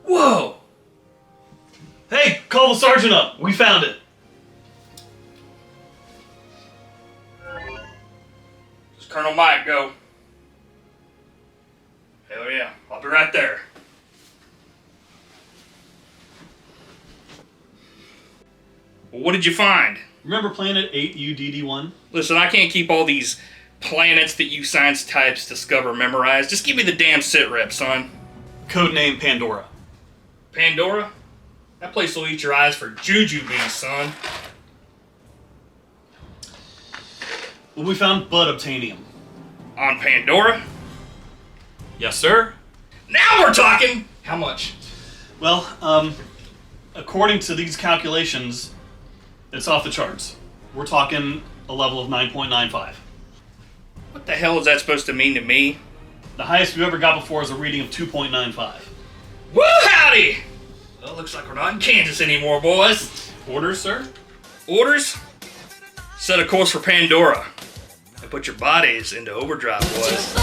Whoa! Hey, call the sergeant up. We found it. Does Colonel Mike go? Hell yeah, I'll be right there. Well, what did you find? Remember Planet 8UDD1? Listen, I can't keep all these planets that you science types discover memorized. Just give me the damn sit rep, son. Codename Pandora. Pandora? That place will eat your eyes for jujubes, son. Well, we found unobtanium. On Pandora? Yes, sir. Now we're talking! How much? Well, according to these calculations, it's off the charts. We're talking a level of 9.95. What the hell is that supposed to mean to me? The highest we've ever got before is a reading of 2.95. Woo howdy! Well, looks like we're not in Kansas anymore, boys. Orders, sir? Orders? Set a course for Pandora. And put your bodies into overdrive, boys.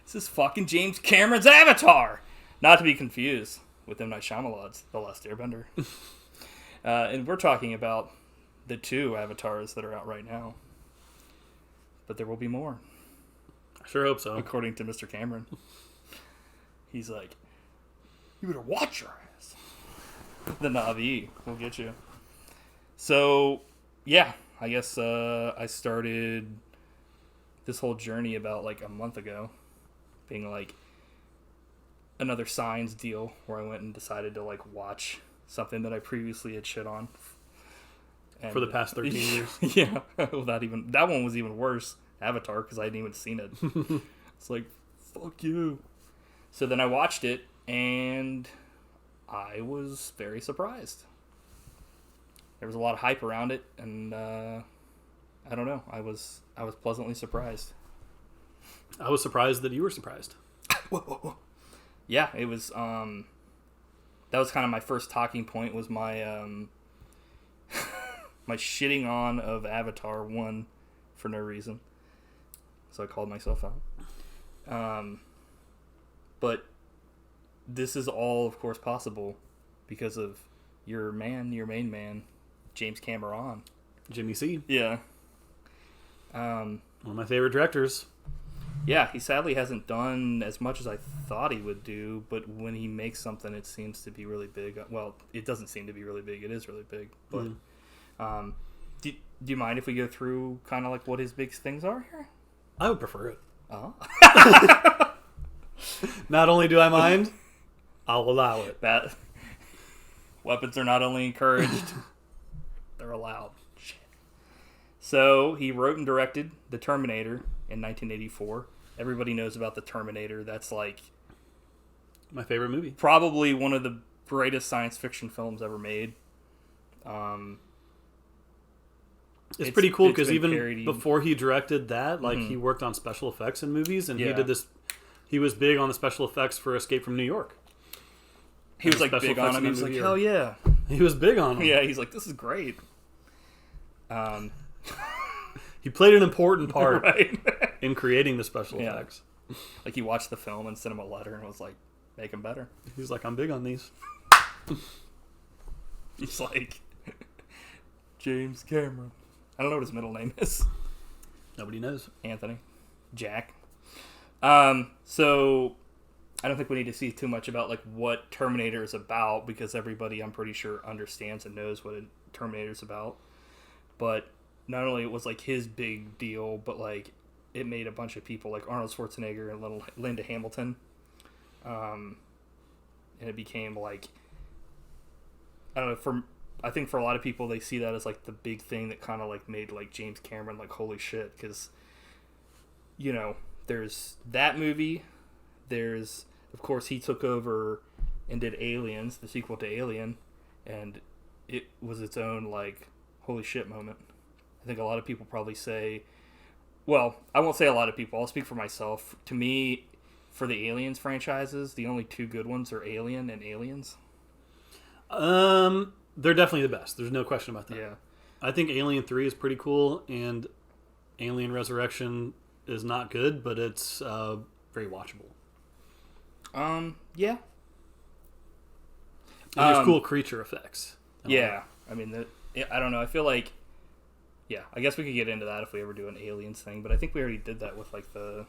This is fucking James Cameron's Avatar! Not to be confused with M. Night Shyamalan's The Last Airbender. And we're talking about the 2 avatars that are out right now. But there will be more. I sure hope so. According to Mr. Cameron. He's like, you better watch your ass. The Na'vi will get you. So, yeah, I guess I started this whole journey about like a month ago. Being like another Signs deal where I went and decided to like watch something that I previously had shit on. And, for the past 13 years. Yeah. Well, that one was even worse. Avatar, because I hadn't even seen it. It's like, fuck you. So then I watched it, and I was very surprised. There was a lot of hype around it, and I don't know. I was pleasantly surprised. I was surprised that you were surprised. Whoa. Yeah, it was. That was kind of my first talking point. Was my my shitting on of Avatar 1 for no reason. So I called myself out. But this is all, of course, possible because of your main man, James Cameron. Jimmy C. Yeah. One of my favorite directors. Yeah, he sadly hasn't done as much as I thought he would do, but when he makes something, it seems to be really big. Well, it doesn't seem to be really big. It is really big. But do you mind if we go through kind of like what his big things are here? I would prefer it. Oh. Not only do I mind, I'll allow it. That weapons are not only encouraged, they're allowed. Shit. So he wrote and directed The Terminator in 1984. Everybody knows about The Terminator. That's like my favorite movie. Probably one of the greatest science fiction films ever made. It's pretty cool because even parodied. Before he directed that, like he worked on special effects in movies, and he did this. He was big on the special effects for Escape from New York. He was like big on him. He was like, hell yeah. He was big on him. Yeah, he's like, this is great. He played an important part right. in creating the special effects. Like he watched the film and sent him a letter and was like, make them better. He's like, I'm big on these. He's like, James Cameron. I don't know what his middle name is. Nobody knows. Anthony. Jack. So I don't think we need to see too much about like what Terminator is about because everybody, I'm pretty sure, understands and knows what a Terminator is about. But not only it was like his big deal, but like it made a bunch of people like Arnold Schwarzenegger and Linda Hamilton. And it became like, I don't know, I think for a lot of people, they see that as like the big thing that kind of like made like James Cameron like holy shit, because you know there's that movie, there's of course he took over and did Aliens, the sequel to Alien, and it was its own like holy shit moment. I think a lot of people probably say, well, I won't say a lot of people, I'll speak for myself. To me, for the Aliens franchises, the only two good ones are Alien and Aliens. They're definitely the best. There's no question about that. Yeah. I think Alien 3 is pretty cool, and Alien Resurrection is not good, but it's very watchable. Yeah. And there's cool creature effects. Yeah. I mean, I don't know. I feel like, yeah, I guess we could get into that if we ever do an Aliens thing, but I think we already did that with, like, the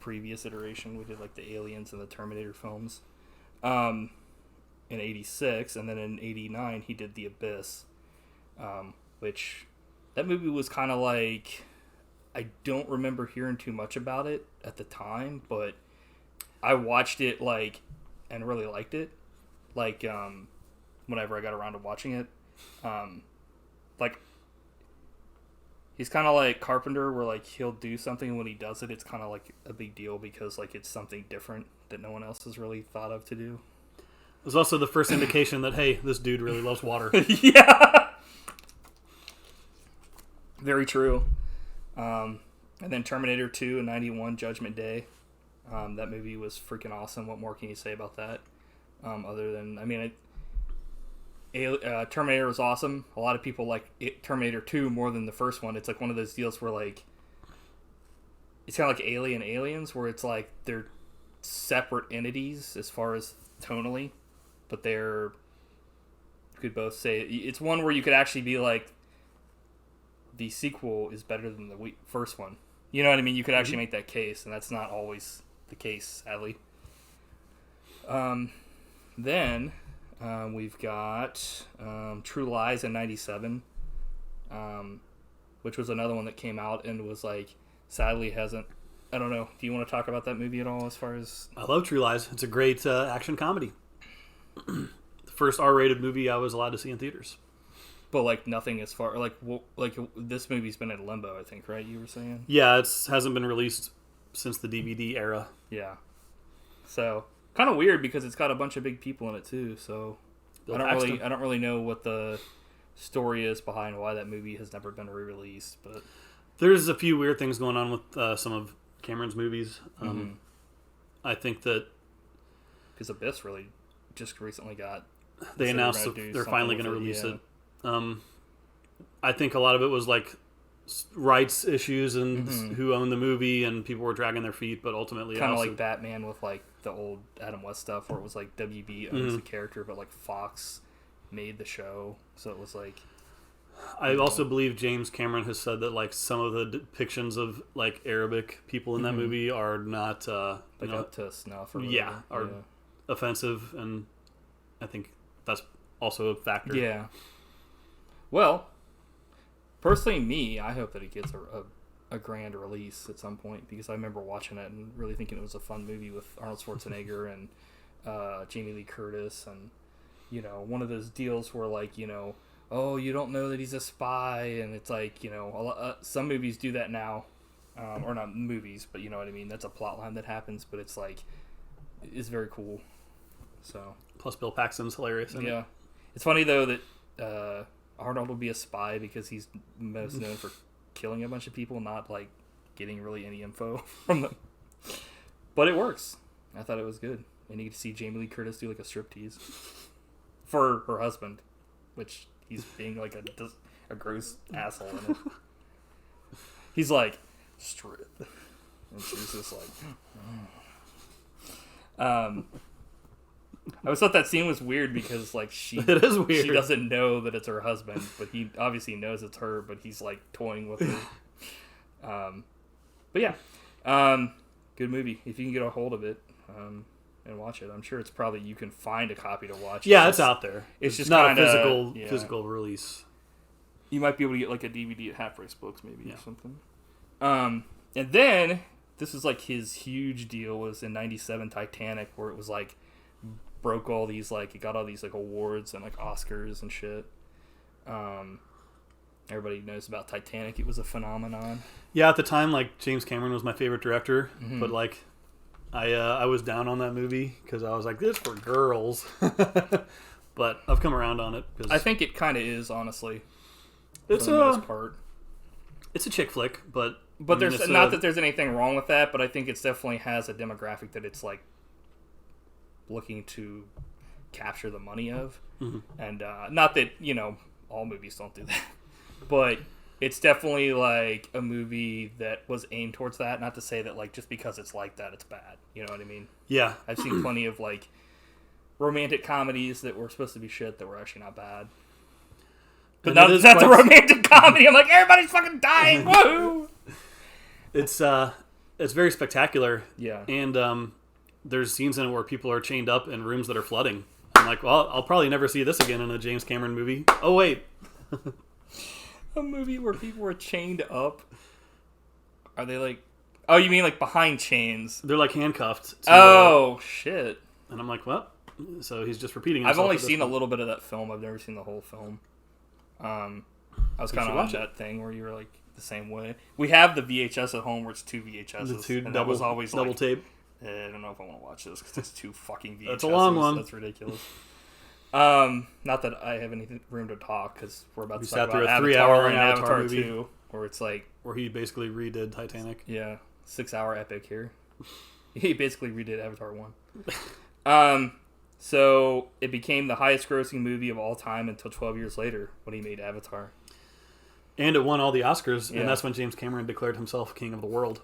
previous iteration. We did, like, the Aliens and the Terminator films in 86, and then in 89 he did The Abyss, which that movie was kind of like, I don't remember hearing too much about it at the time, but I watched it, like, and really liked it, like, whenever I got around to watching it. Like, he's kind of like Carpenter, where, like, he'll do something, and when he does it, it's kind of like a big deal because, like, it's something different that no one else has really thought of to do. It was also the first indication that, hey, this dude really loves water. Yeah! Very true. And then Terminator 2 in 91, Judgment Day. That movie was freaking awesome. What more can you say about that? Other than, I mean, Terminator was awesome. A lot of people like Terminator 2 more than the first one. It's like one of those deals where, like, it's kind of like Aliens, where it's like they're separate entities as far as tonally, but you could both say, it's one where you could actually be like, the sequel is better than the first one. You know what I mean? You could actually make that case, and that's not always the case, sadly. Then we've got True Lies in 97, which was another one that came out and was, like, sadly hasn't... I don't know. Do you want to talk about that movie at all as far as... I love True Lies. It's a great action comedy. The first R-rated movie I was allowed to see in theaters. But, like, nothing as far... Like, this movie's been in limbo, I think, right? You were saying? Yeah, it hasn't been released since the DVD era. Yeah. So, kind of weird because it's got a bunch of big people in it, too. So, I don't really know what the story is behind why that movie has never been re-released. But there's a few weird things going on with some of Cameron's movies. I think that... Because Abyss really just recently got... They announced that they're finally going to release it. I think a lot of it was like rights issues and who owned the movie, and people were dragging their feet. But ultimately, kind of like Batman with, like, the old Adam West stuff, where it was like WB owns the character, but, like, Fox made the show, so it was like. I also believe James Cameron has said that, like, some of the depictions of, like, Arabic people in that movie are not like, up to snuff. Or are offensive, and I think that's also a factor. Yeah. Well, personally, I hope that it gets a grand release at some point, because I remember watching it and really thinking it was a fun movie with Arnold Schwarzenegger and Jamie Lee Curtis, and, you know, one of those deals where, like, you know, oh, you don't know that he's a spy, and it's like, you know, some movies do that now, or not movies, but you know what I mean. That's a plot line that happens, but it's like, it's very cool. So plus Bill Paxton's hilarious. Yeah, it's funny though that Arnold will be a spy because he's most known for killing a bunch of people, not, like, getting really any info from them. But it works. I thought it was good, and you get to see Jamie Lee Curtis do, like, a striptease for her husband, which he's being, like, a gross asshole in it. He's like, strip, and she's just like, I always thought that scene was weird because, like, it is weird. She doesn't know that it's her husband, but he obviously knows it's her, but he's, like, toying with her. But yeah, good movie. If you can get a hold of it and watch it, I'm sure it's probably, you can find a copy to watch. Yeah, it's out there. It's just not kinda, a physical release. You might be able to get, like, a DVD at Half Price Books maybe, or something. And then this is, like, his huge deal was in 97 Titanic, where it was, like, broke all these, like, it got all these, like, awards and, like, Oscars and shit. Everybody knows about Titanic. It was a phenomenon. Yeah, at the time, like, James Cameron was my favorite director, but, like, I was down on that movie because I was like, this for girls. But I've come around on it. Cause I think it kind of is, honestly. It's for the most part. It's a chick flick, but there's not that there's anything wrong with that, but I think it definitely has a demographic that it's, like, looking to capture the money of. And not that, you know, all movies don't do that, but it's definitely like a movie that was aimed towards that. Not to say that like just because it's like that, it's bad. You know what I mean? Yeah. I've seen plenty of like romantic comedies that were supposed to be shit that were actually not bad. But now that's a romantic comedy. I'm like, everybody's fucking dying. Woo! It's very spectacular. Yeah. And there's scenes in it where people are chained up in rooms that are flooding. I'm like, well, I'll probably never see this again in a James Cameron movie. Oh, wait. A movie where people were chained up? Are they like... Oh, you mean like behind chains? They're like handcuffed. Shit. And I'm like, what? So he's just repeating himself. I've only seen a little bit of that film. I've never seen the whole film. I was kind of on that thing where you were like the same way. We have the VHS at home where it's 2 VHSs. The two and double, that was always double like, tape. I don't know if I want to watch this because it's 2 fucking VHSs. That's a long one. That's ridiculous. Not that I have any room to talk because we're about to talk about Avatar and Avatar 2, where it's like where he basically redid Titanic. Yeah, 6-hour epic here. He basically redid Avatar 1. So it became the highest grossing movie of all time until 12 years later when he made Avatar. And it won all the Oscars, and that's when James Cameron declared himself king of the world.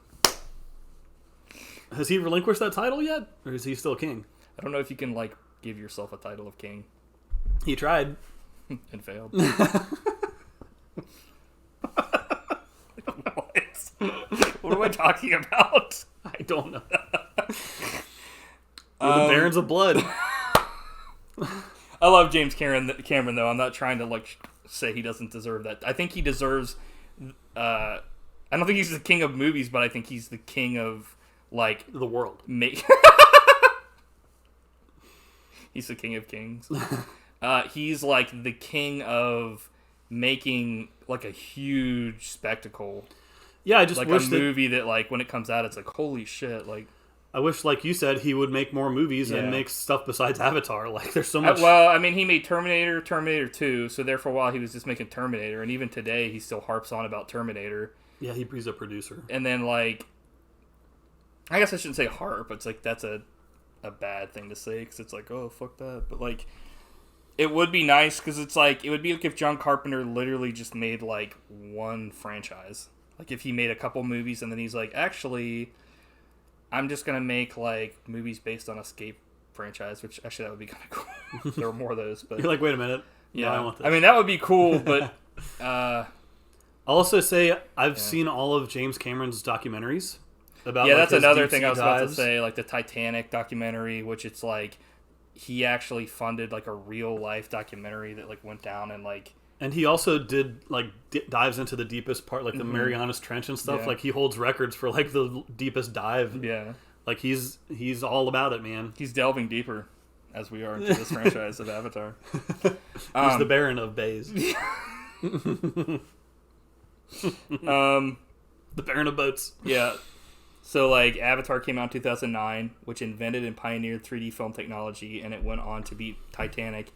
Has he relinquished that title yet? Or is he still king? I don't know if you can, like, give yourself a title of king. He tried. And failed. What am I talking about? I don't know. We're the Barons of Blood. I love James Cameron, though. I'm not trying to, like, say he doesn't deserve that. I think he deserves... I don't think he's the king of movies, but I think he's the king of, like... the world. He's the king of kings. He's, like, the king of making, like, a huge spectacle. Yeah, I just like wish a movie that, like, when it comes out, it's like, holy shit, like... I wish, like you said, he would make more movies and make stuff besides Avatar. Like, there's so much... Well, I mean, he made Terminator 2, so there for a while he was just making Terminator, and even today he still harps on about Terminator. Yeah, he's a producer. And then, like... I guess I shouldn't say harp, it's like, that's a bad thing to say, because it's like, oh, fuck that. But, like, it would be nice, because it's like, it would be like if John Carpenter literally just made, like, one franchise. Like, if he made a couple movies, and then he's like, actually... I'm just going to make, like, movies based on Escape franchise, which actually that would be kind of cool. There were more of those. But you're like, wait a minute. Yeah. No, I want this. I mean, that would be cool, but... I'll also say I've seen all of James Cameron's documentaries. About, yeah, like, that's another thing I was dives. about to say, like the Titanic documentary, which it's like, he actually funded, like, a real-life documentary that, like, went down and, like... And he also did, like, dives into the deepest part, like the Marianas Trench and stuff. Yeah. Like, he holds records for, like, the deepest dive. Yeah. Like, he's all about it, man. He's delving deeper, as we are into this franchise of Avatar. He's the Baron of Bays. The Baron of Boats. Yeah. So, like, Avatar came out in 2009, which invented and pioneered 3D film technology, and it went on to beat Titanic.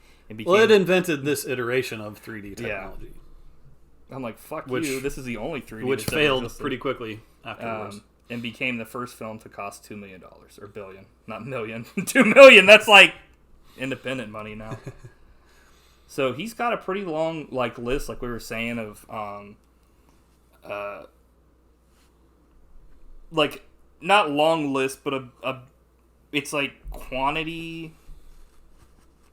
Well, it invented this iteration of 3D technology. Yeah. I'm like, fuck you, this is the only 3D which failed pretty quickly afterwards. And became the first film to cost $2 million. Or billion. Not million. $2 million, that's like independent money now. So he's got a pretty long, like, list, like we were saying, of like, not long list, but it's like quantity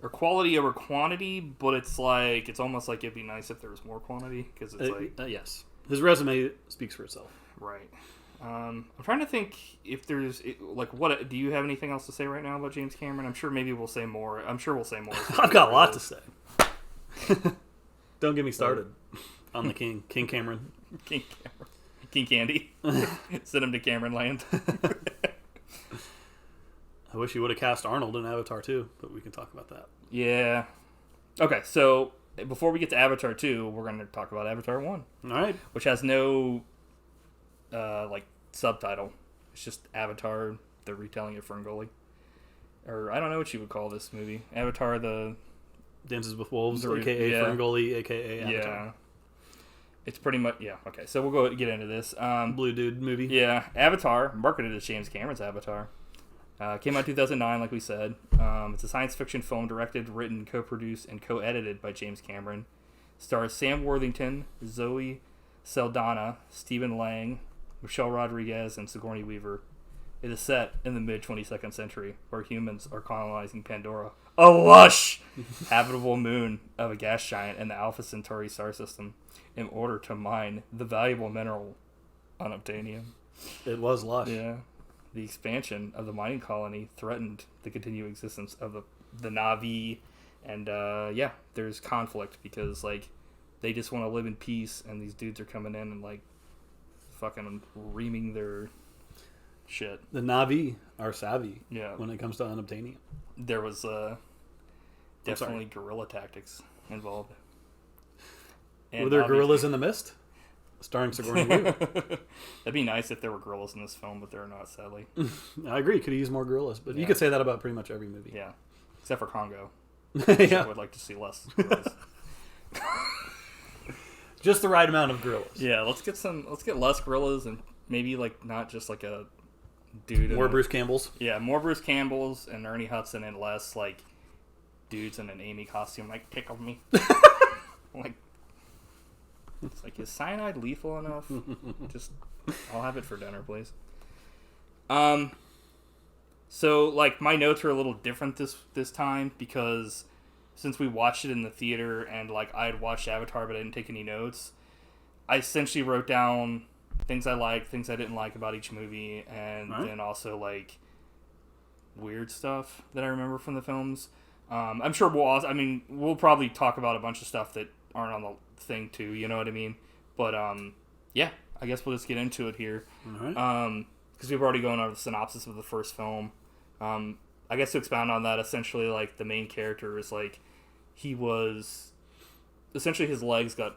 or quality over quantity, but it's like, it's almost like it'd be nice if there was more quantity, because it's like... yes. His resume speaks for itself. Right. I'm trying to think if there's, like, what, do you have anything else to say right now about James Cameron? I'm sure maybe we'll say more. I'm sure we'll say more. I've got a lot to say. Don't get me started on the King Cameron. King Candy. Send him to Cameron Land. I wish you would have cast Arnold in Avatar 2, but we can talk about that. Yeah. Okay, so before we get to Avatar 2, we're going to talk about Avatar 1. All right. Which has no, like, subtitle. It's just Avatar, the retelling of Ferngully. Or, I don't know what you would call this movie. Avatar, the... Dances with Wolves, a.k.a. Ferngully, a.k.a. Avatar. Yeah. It's pretty much... Yeah, okay. So we'll get into this. Blue Dude movie. Yeah. Avatar, marketed as James Cameron's Avatar. Came out in 2009, like we said. It's a science fiction film directed, written, co-produced, and co-edited by James Cameron. Stars Sam Worthington, Zoe Saldana, Stephen Lang, Michelle Rodriguez, and Sigourney Weaver. It is set in the mid-22nd century, where humans are colonizing Pandora, a lush, habitable moon of a gas giant in the Alpha Centauri star system, in order to mine the valuable mineral unobtanium. It was lush. Yeah. The expansion of the mining colony threatened the continued existence of the Na'vi, and there's conflict because like they just want to live in peace, and these dudes are coming in and like fucking reaming their shit. The Na'vi are savvy when it comes to unobtanium. There was definitely guerrilla tactics involved. And were there gorillas in the mist? Starring Sigourney Weaver. That'd be nice if there were gorillas in this film, but there are not, sadly. I agree. Could use more gorillas, but you could say that about pretty much every movie. Yeah, except for Congo. Yeah. I would like to see less gorillas. Just the right amount of gorillas. Yeah, let's get less gorillas, and maybe like not just like a dude. More Bruce Campbells. Yeah, more Bruce Campbells and Ernie Hudson, and less like dudes in an Amy costume. Like, tickle me. Like. It's like, is cyanide lethal enough? Just, I'll have it for dinner, please. So, like, my notes are a little different this time because since we watched it in the theater and, like, I had watched Avatar but I didn't take any notes, I essentially wrote down things I liked, things I didn't like about each movie, and then also, like, weird stuff that I remember from the films. I'm sure we'll probably talk about a bunch of stuff that aren't on the thing too, you know what I mean? But I guess we'll just get into it here. Because we've already gone over the synopsis of the first film. I guess to expound on that, essentially, like, the main character is like, his legs got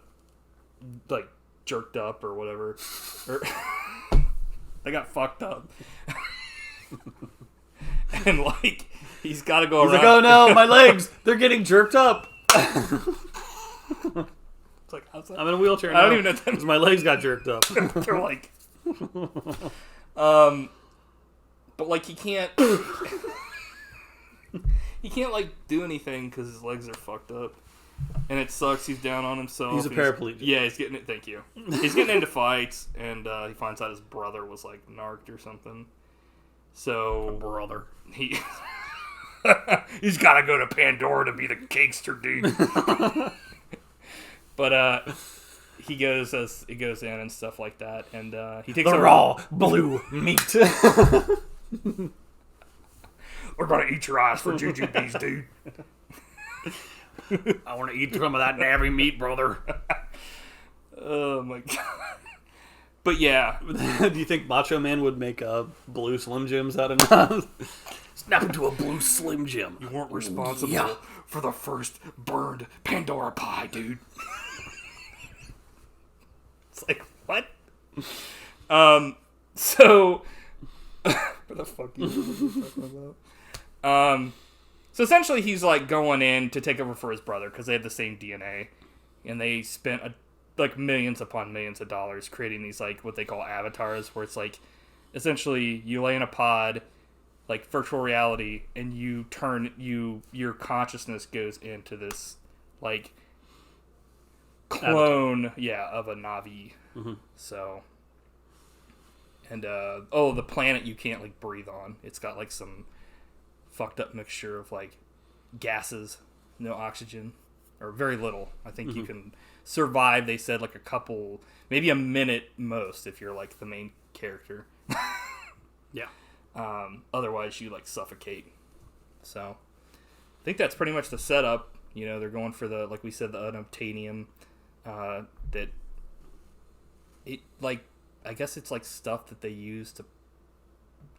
like jerked up or whatever, or they got fucked up. And like, he's got to go around. He's like, oh no, my legs, they're getting jerked up. It's like, how's that? I'm in a wheelchair now. I don't even know that because my legs got jerked up. They're like, but like he can't like do anything because his legs are fucked up, and it sucks. He's down on himself. He's a paraplegic. He's getting it. Thank you. He's getting into fights, and he finds out his brother was like narked or something. So brother, he's got to go to Pandora to be the gangster dude. But he goes in and stuff like that, and he takes the raw blue meat. We're gonna eat your eyes for jujubes, dude. I want to eat some of that Navy meat, brother. Oh my god. But yeah, do you think Macho Man would make blue Slim Jims out of that? Snap into a blue Slim Jim. You weren't responsible for the first burned Pandora pie, dude. It's like, what? So what the fuck are you talking about? So essentially he's like going in to take over for his brother because they have the same DNA, and they spent like millions upon millions of dollars creating these like what they call avatars, where it's like essentially you lay in a pod, like virtual reality, and your consciousness goes into this like clone of a Na'vi. Mm-hmm. So and the planet you can't like breathe on. It's got like some fucked up mixture of like gases, no oxygen, or very little. I think you can survive, they said, like a couple, maybe a minute most if you're like the main character. Yeah. Otherwise you like suffocate. So I think that's pretty much the setup. You know, they're going for the, like we said, the unobtanium, that it like, I guess it's like stuff that they use to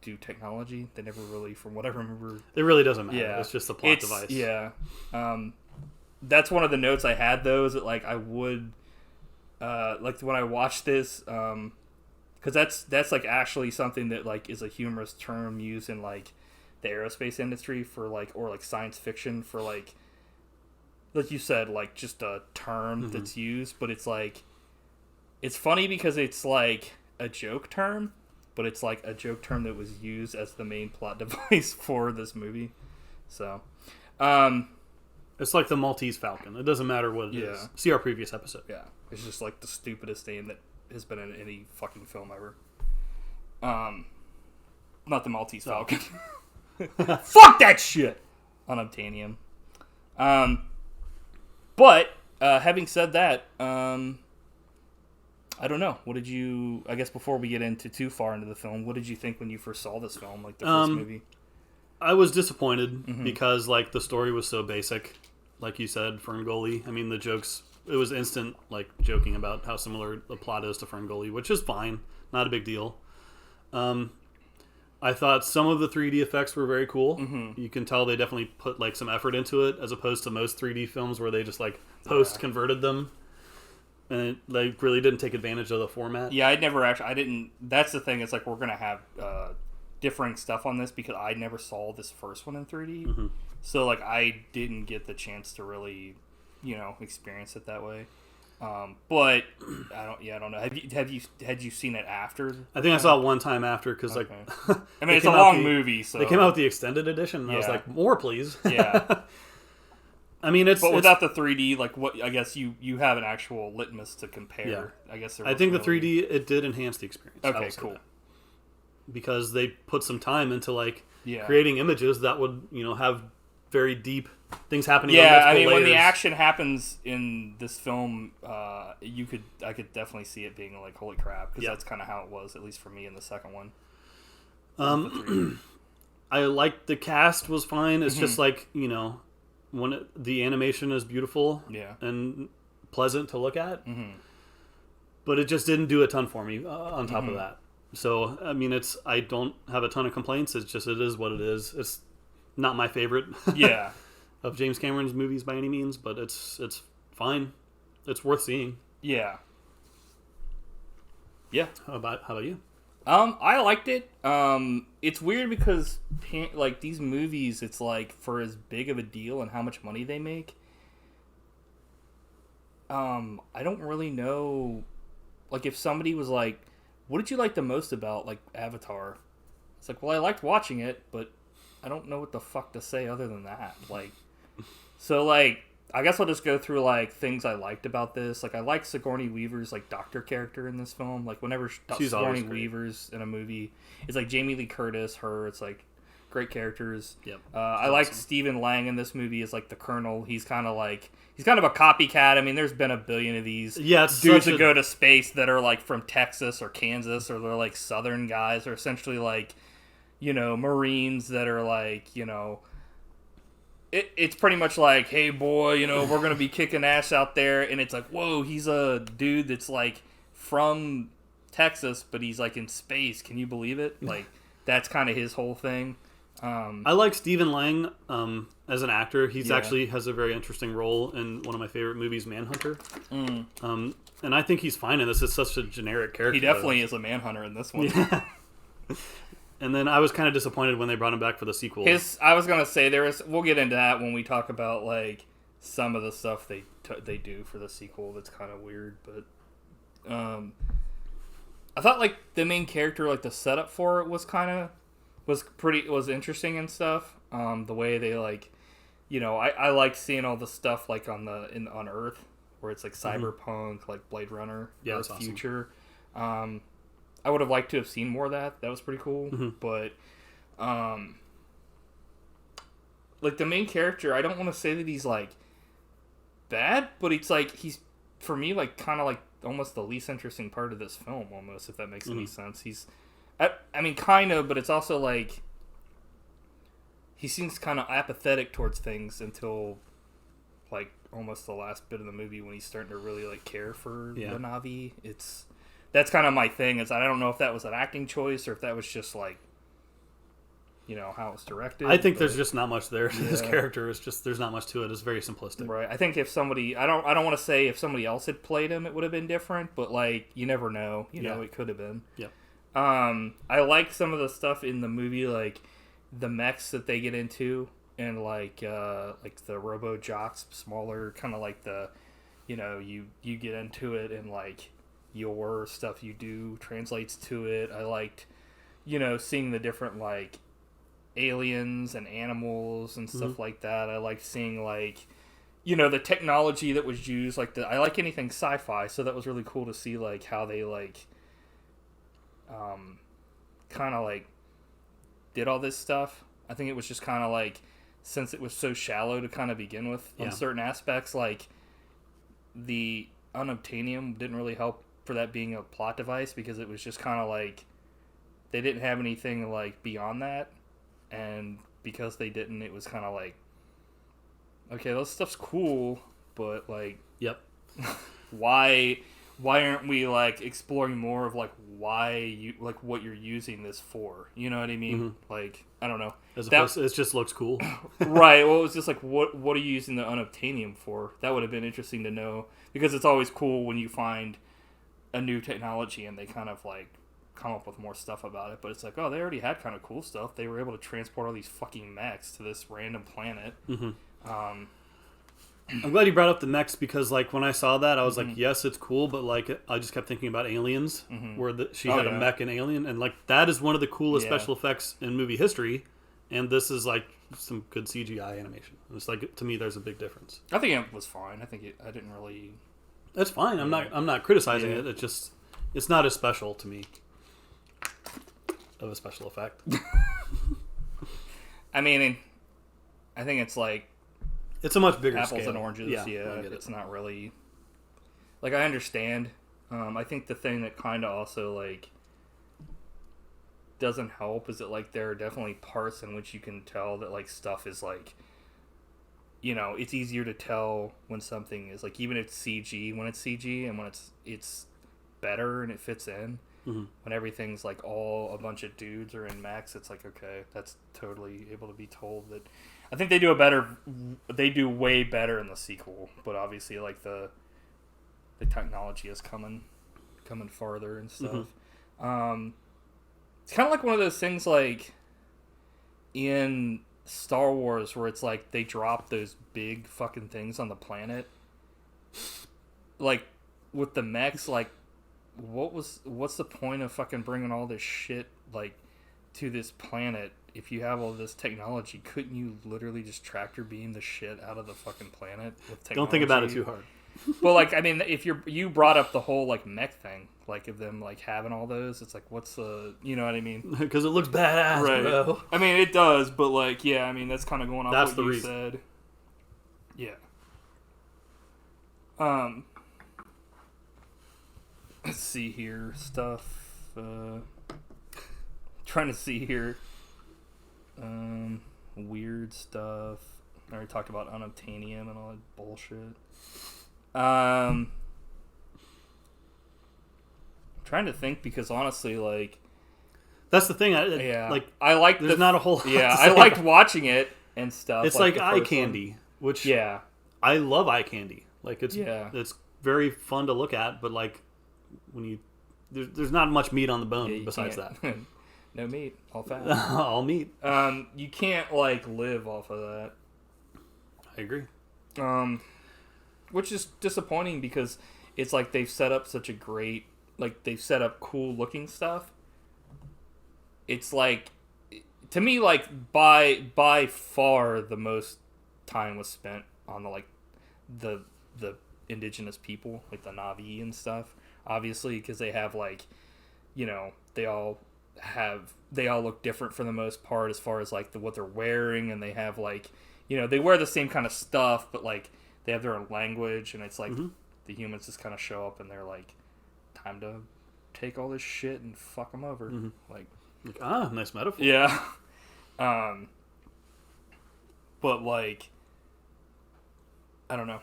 do technology. They never really, from what I remember, it really doesn't matter. Yeah, it's just a plot device. Yeah. That's one of the notes I had, though, is that like I would like when I watched this, because that's like actually something that like is a humorous term used in like the aerospace industry for like, or like science fiction for like you said, like just a term that's used, but it's like, it's funny because it's like a joke term, but it's like a joke term that was used as the main plot device for this movie. So, It's like the Maltese Falcon. It doesn't matter what it is. See our previous episode. Yeah. It's just like the stupidest name that has been in any fucking film ever. Not the Maltese Falcon. Fuck that shit! Unobtanium. But, having said that, I don't know. What did you... I guess before we get into too far into the film, what did you think when you first saw this film, like the first movie? I was disappointed because, like, the story was so basic. Like you said, Ferngully. I mean, the jokes... It was instant, like, joking about how similar the plot is to Ferngully, which is fine. Not a big deal. I thought some of the 3D effects were very cool. Mm-hmm. You can tell they definitely put, like, some effort into it, as opposed to most 3D films where they just, like, post-converted them. And they really didn't take advantage of the format. Yeah, I didn't... That's the thing, it's like, we're going to have differing stuff on this, because I never saw this first one in 3D. Mm-hmm. So, like, I didn't get the chance to really, experience it that way. But I don't know. Had you seen it after? I think I saw it one time after, because like, I mean, it's a long movie, so they came out with the extended edition, and I was like, more, please. Yeah. I mean, but without the 3D, like, what? I guess you have an actual litmus to compare. Yeah. I guess I think the 3D it did enhance the experience. Okay, cool. Because they put some time into like creating images that would have very deep things happening. Yeah, I mean, layers. When the action happens in this film, I could definitely see it being like, holy crap, because that's kind of how it was, at least for me in the second one. I liked the cast was fine. It's just like when the animation is beautiful, and pleasant to look at, but it just didn't do a ton for me. On top of that, so I mean, I don't have a ton of complaints. It's just it is what it is. It's not my favorite. Yeah. Of James Cameron's movies by any means, but it's fine. It's worth seeing. Yeah. Yeah. How about you? I liked it. It's weird because like these movies, it's like for as big of a deal and how much money they make. I don't really know. Like if somebody was like, "What did you like the most about like Avatar?" It's like, well, I liked watching it, but I don't know what the fuck to say other than that. Like, so like, I guess I'll just go through like things I liked about this. Like, I like Sigourney Weaver's like doctor character in this film. Like, whenever Sigourney Weaver's in a movie, it's like Jamie Lee Curtis, her. It's like great characters. Yep. I like Stephen Lang in this movie as like the Colonel. He's kind of a copycat. I mean, there's been a billion of these dudes that go to space that are like from Texas or Kansas, or they're like Southern guys, or essentially like, Marines that are like, it's pretty much like, hey boy, we're going to be kicking ass out there. And it's like, whoa, he's a dude that's like from Texas, but he's like in space. Can you believe it? Like, that's kind of his whole thing. I like Stephen Lang as an actor. He's actually has a very interesting role in one of my favorite movies, Manhunter. And I think he's fine in this. It's such a generic character. He definitely is a manhunter in this one. Yeah. And then I was kind of disappointed when they brought him back for the sequel. I was gonna say we'll get into that when we talk about like some of the stuff they do for the sequel. That's kind of weird, but I thought like the main character, like the setup for it was interesting and stuff. The way they like, I like seeing all the stuff like on Earth where it's like cyberpunk, like Blade Runner, that's future. Awesome. I would have liked to have seen more of that. That was pretty cool. But, like, the main character, I don't want to say that he's, like, bad, but it's, like, he's, for me, like, kind of, like, almost the least interesting part of this film, almost, if that makes any sense. I mean, kind of, but it's also, like, he seems kind of apathetic towards things until, like, almost the last bit of the movie when he's starting to really, like, care for the Na'vi. That's kind of my thing, is I don't know if that was an acting choice or if that was just like, how it's directed. I think there's just not much there. His character is just, there's not much to it. It's very simplistic. Right. I think if somebody, I don't want to say if somebody else had played him, it would have been different, but like, you never know. It could have been. Yep. I like some of the stuff in the movie, like the mechs that they get into, and like the Robo Jocks, smaller, kind of like the, you get into it and like, your stuff you do translates to it. I liked, seeing the different like aliens and animals and stuff like that. I liked seeing like the technology that was used, like I like anything sci-fi, so that was really cool to see like how they like kind of like did all this stuff. I think it was just kind of like, since it was so shallow to kind of begin with on certain aspects, like the unobtanium didn't really help for that being a plot device, because it was just kind of like they didn't have anything like beyond that, and because they didn't, it was kind of like, okay, that stuff's cool, but like, why aren't we like exploring more of like why you like what you're using this for? You know what I mean? Like, I don't know. As opposed to, it just looks cool. Right. Well, it was just like, what are you using the unobtanium for? That would have been interesting to know, because it's always cool when you find a new technology and they kind of like come up with more stuff about it. But it's like, oh, they already had kind of cool stuff. They were able to transport all these fucking mechs to this random planet. I'm glad you brought up the mechs, because like when I saw that, I was like, yes, it's cool, but like I just kept thinking about Aliens, where she had a mech in Alien, and like that is one of the coolest special effects in movie history, and this is like some good CGI animation. It's like, to me, there's a big difference. I think it was fine. I didn't really. That's fine. I'm not criticizing it. It's just, it's not as special to me of a special effect. I mean, I think it's like, it's a much bigger apples scale. and oranges. Yeah, it's not really like, I understand. I think the thing that kind of also like doesn't help is that like there are definitely parts in which you can tell that like stuff is like, it's easier to tell when something is like, even if it's CG, when it's CG, and when it's better and it fits in. When everything's like all a bunch of dudes are in mechs, it's like, okay, that's totally able to be told that. I think they do way better in the sequel, but obviously like the technology is coming farther and stuff. It's kind of like one of those things like in Star Wars where it's like they drop those big fucking things on the planet, like with the mechs. Like, what's the point of fucking bringing all this shit like to this planet if you have all this technology? Couldn't you literally just tractor beam the shit out of the fucking planet with technology? Don't think about it too hard. Well, like, I mean, if you brought up the whole like mech thing, like of them like having all those, it's like, what's the, you know what I mean? Because it looks badass, right, bro. I mean, it does, but like, yeah, I mean, that's kind of going off that's what the you reason. said. Yeah. Let's see here, stuff. Trying to see here. Weird stuff. I already talked about unobtanium and all that bullshit. Trying to think, because honestly, like, that's the thing. Like, I like. There's not a whole. Yeah, I liked watching it and stuff. It's like eye candy, which I love eye candy. Like, it's very fun to look at, but like when you there's not much meat on the bone besides that. No meat, all fat. All meat. You can't like live off of that. I agree. Which is disappointing, because it's like they've set up such a great, like, they've set up cool looking stuff. It's like, to me, like, by far the most time was spent on the indigenous people, like the Na'vi and stuff, obviously, because they have like, they all look different for the most part as far as like what they're wearing, and they have like, they wear the same kind of stuff, but like they have their own language, and it's like the humans just kind of show up and they're like, time to take all this shit and fuck them over. Like, nice metaphor. Yeah. But like, I don't know.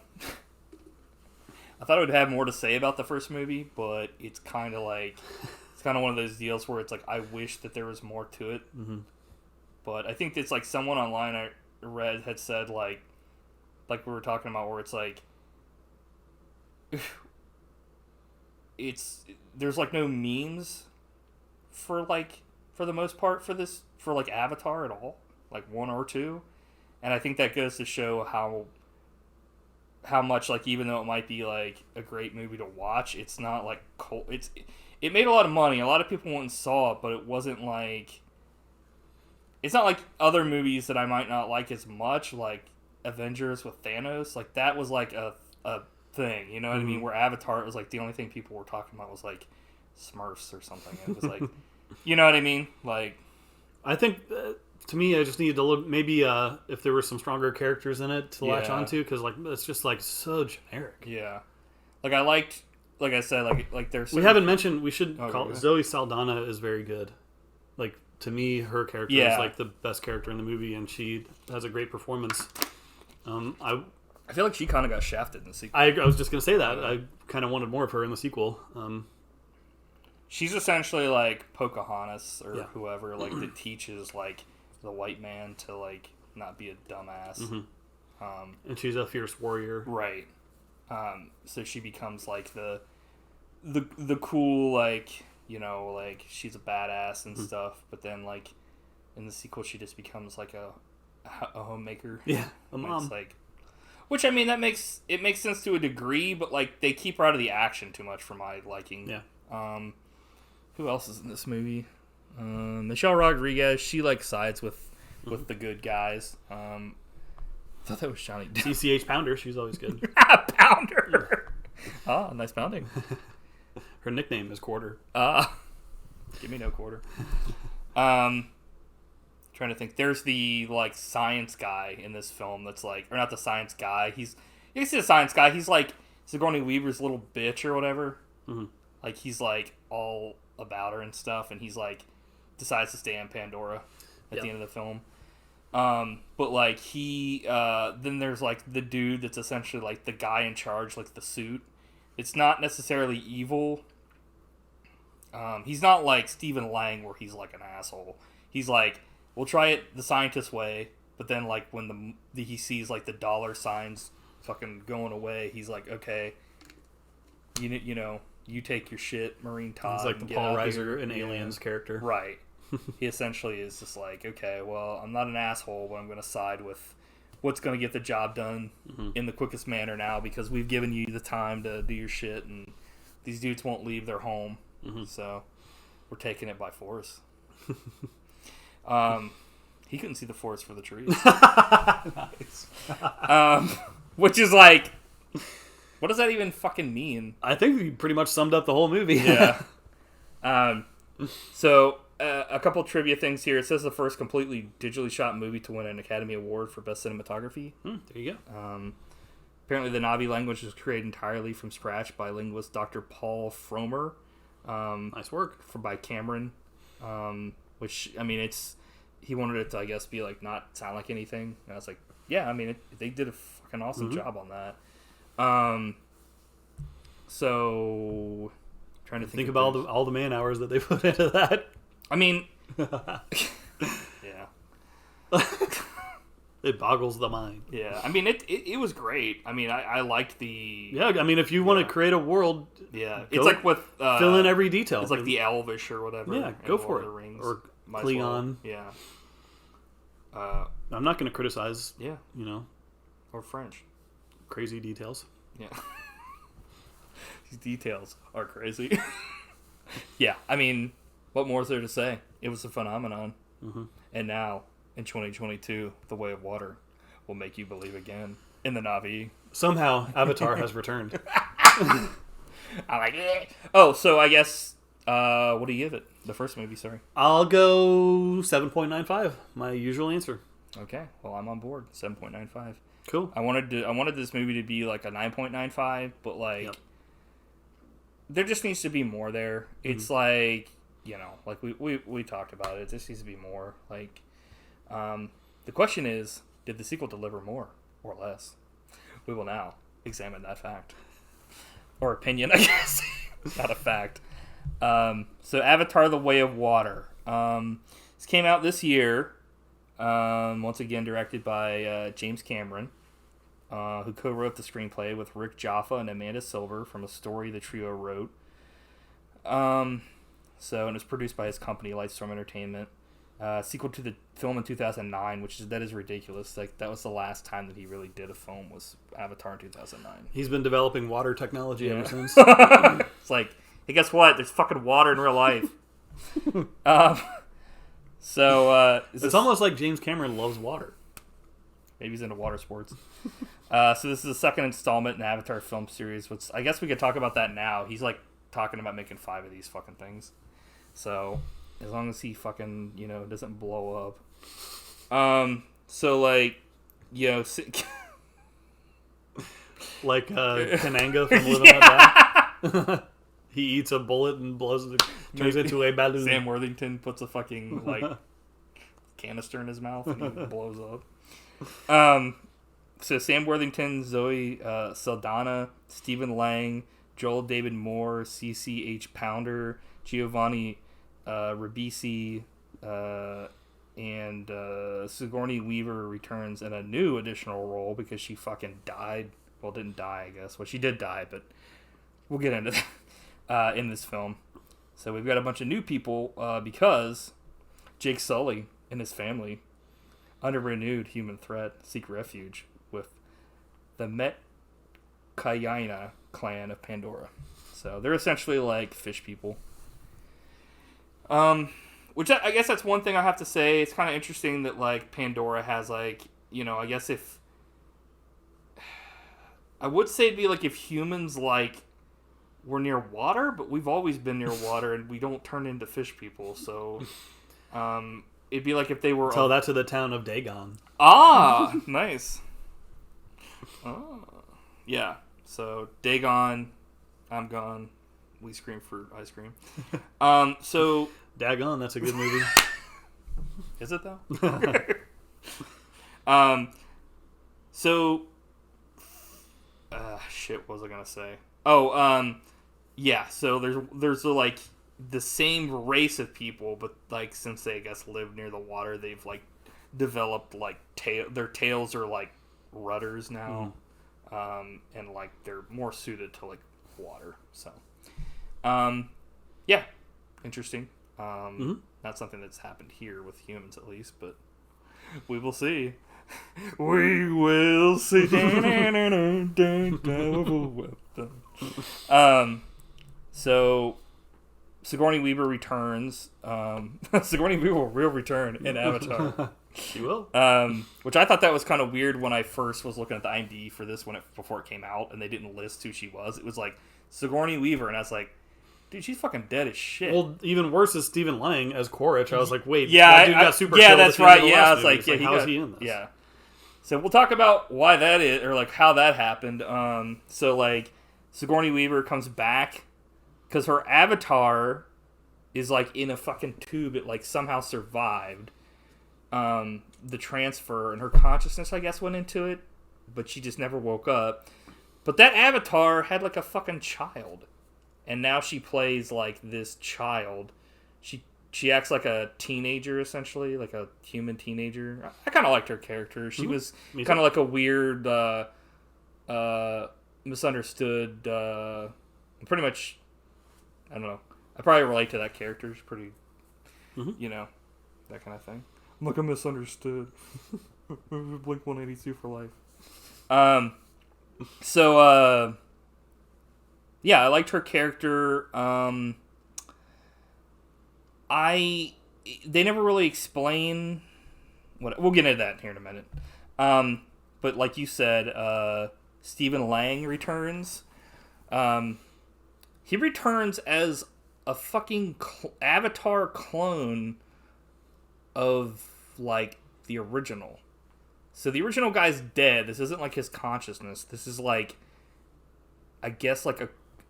I thought I would have more to say about the first movie, but it's kind of like, it's kind of one of those deals where it's like, I wish that there was more to it. But I think it's like someone online I read had said like we were talking about, where it's like, there's like no memes for the most part for like Avatar at all, like 1 or 2, and I think that goes to show how much, like, even though it might be like a great movie to watch, it's not like cult. It made a lot of money. A lot of people went and saw it, but it wasn't like, it's not like other movies that I might not like as much, like Avengers with Thanos, like that was like a thing, you know what I mean? Where Avatar, it was like the only thing people were talking about was like Smurfs or something. It was like, you know what I mean? Like, I think to me, I just needed to look maybe if there were some stronger characters in it to latch onto, because like it's just like so generic. Yeah, like I liked, like I said, like there's. We haven't mentioned. We should call it Zoe Saldana is very good. Like to me, her character is like the best character in the movie, and she has a great performance. I feel like she kind of got shafted in the sequel. I was just gonna say that. I kind of wanted more of her in the sequel. She's essentially like Pocahontas or whoever, like that teaches like the white man to like not be a dumbass. And she's a fierce warrior, right? So she becomes like the cool, like, you know, like she's a badass and stuff. But then like in the sequel, she just becomes like a homemaker. Yeah, a mom. It's like, which I mean, that makes sense to a degree, but like they keep her out of the action too much for my liking. Yeah. Who else is in this movie? Michelle Rodriguez. She like sides with the good guys. I thought that was Johnny Depp. CCH Pounder. She's always good. Pounder. Oh, nice pounding. Her nickname is Quarter. Give me no quarter. Trying to think. There's the like science guy in this film that's like, or not the science guy. You can see the science guy. He's like Sigourney Weaver's little bitch or whatever. Like he's like all about her and stuff, and he's like decides to stay on Pandora at the end of the film. But like he then there's like the dude that's essentially like the guy in charge, like the suit. It's not necessarily evil. He's not like Stephen Lang where he's like an asshole. He's like, we'll try it the scientist way, but then like when he sees like the dollar signs fucking going away, he's like, okay, you know, you take your shit, Marine Todd. He's like the Paul Reiser in Aliens character. Right. He essentially is just like, okay, well, I'm not an asshole, but I'm going to side with what's going to get the job done in the quickest manner now because we've given you the time to do your shit, and these dudes won't leave their home. So we're taking it by force. He couldn't see the forest for the trees. Nice. Which is like, what does that even fucking mean? I think we pretty much summed up the whole movie. Yeah. So a couple trivia things here. It says the first completely digitally shot movie to win an Academy Award for Best Cinematography. There you go. Apparently the Na'vi language was created entirely from scratch by linguist Dr. Paul Fromer. Nice work. By Cameron. Which, I mean, he wanted it to, I guess, be like not sound like anything. And I was like, yeah, I mean, they did a fucking awesome job on that. So trying to think about all the man hours that they put into that. I mean, yeah. It boggles the mind. Yeah, I mean, it was great. I mean, I liked the... Yeah, I mean, if you want to create a world... Yeah, it's like with... fill in every detail. It's like the Elvish or whatever. Yeah, go for it. Rings. Or Klingon. Well. Yeah. I'm not going to criticize, Or French. Crazy details. Yeah. These details are crazy. Yeah, I mean, what more is there to say? It was a phenomenon. And now... in 2022, The Way of Water will make you believe again in the Na'vi. Somehow, Avatar has returned. I'm like, eh. Oh, so I guess, what do you give it? The first movie, sorry. I'll go 7.95. My usual answer. Okay, well, I'm on board. 7.95. Cool. I wanted this movie to be like a 9.95, but like, there just needs to be more there. It's like, like we talked about it. There just needs to be more. Like, the question is, did the sequel deliver more or less? We will now examine that fact. Or opinion, I guess. Not a fact. So Avatar: The Way of Water. This came out this year. Once again directed by James Cameron, who co-wrote the screenplay with Rick Jaffa and Amanda Silver from a story the trio wrote. And it was produced by his company, Lightstorm Entertainment. Sequel to the film in 2009, that is ridiculous. Like, that was the last time that he really did a film, was Avatar in 2009. He's been developing water technology ever since. It's like, hey, guess what? There's fucking water in real life. It's almost like James Cameron loves water. Maybe he's into water sports. So this is the second installment in the Avatar film series, which I guess we could talk about that now. He's like talking about making 5 of these fucking things. So as long as he fucking, doesn't blow up. So like, like Kananga from Live and Let Die. He eats a bullet and turns into a balloon. Sam Worthington puts a fucking like canister in his mouth and he blows up. So Sam Worthington, Zoe Saldana, Stephen Lang, Joel David Moore, CCH Pounder, Giovanni Ribisi, and Sigourney Weaver returns in a new additional role because she fucking died. Well, didn't die, I guess. Well, she did die, but we'll get into that in this film. So we've got a bunch of new people because Jake Sully and his family, under renewed human threat, seek refuge with the Metkayina clan of Pandora. So they're essentially like fish people. Which I guess that's one thing I have to say. It's kind of interesting that like Pandora has like, I guess if I would say it'd be like if humans like were near water, but we've always been near water and we don't turn into fish people. So it'd be like if they were... Tell that to the town of Dagon. Ah, nice. Oh. Yeah, so Dagon, I'm gone. We scream for ice cream. So... Dagon, that's a good movie. Is it though? Shit, what was I gonna say? Yeah, so there's like the same race of people, but like since they I guess live near the water, they've like developed like their tails are like rudders now, and like they're more suited to like water. So, yeah, interesting. Not something that's happened here with humans at least, but we will see. We will see. So Sigourney Weaver returns. Sigourney Weaver will return in Avatar. She will. Which I thought that was kind of weird when I first was looking at the IMDb for this before it came out, and they didn't list who she was. It was like Sigourney Weaver, and I was like, dude, she's fucking dead as shit. Well, even worse is Stephen Lang as Quaritch. I was like, wait, yeah, that dude got super killed that's right. Yeah, I was like, yeah, how is he in this? Yeah. So we'll talk about why that is, or like how that happened. So like Sigourney Weaver comes back because her avatar is like in a fucking tube. It like somehow survived the transfer, and her consciousness, I guess, went into it, but she just never woke up. But that avatar had like a fucking child. And now she plays like this child. She acts like a teenager, essentially, like a human teenager. I kind of liked her character. She was kind of like a weird, misunderstood. Pretty much, I don't know. I probably relate to that character. She's pretty, that kind of thing. I'm like a misunderstood. Blink 182 for life. Yeah, I liked her character. They never really explain what. We'll get into that here in a minute. But like you said, Stephen Lang returns. He returns as a fucking Avatar clone of like the original. So the original guy's dead. This isn't like his consciousness. This is like, I guess, like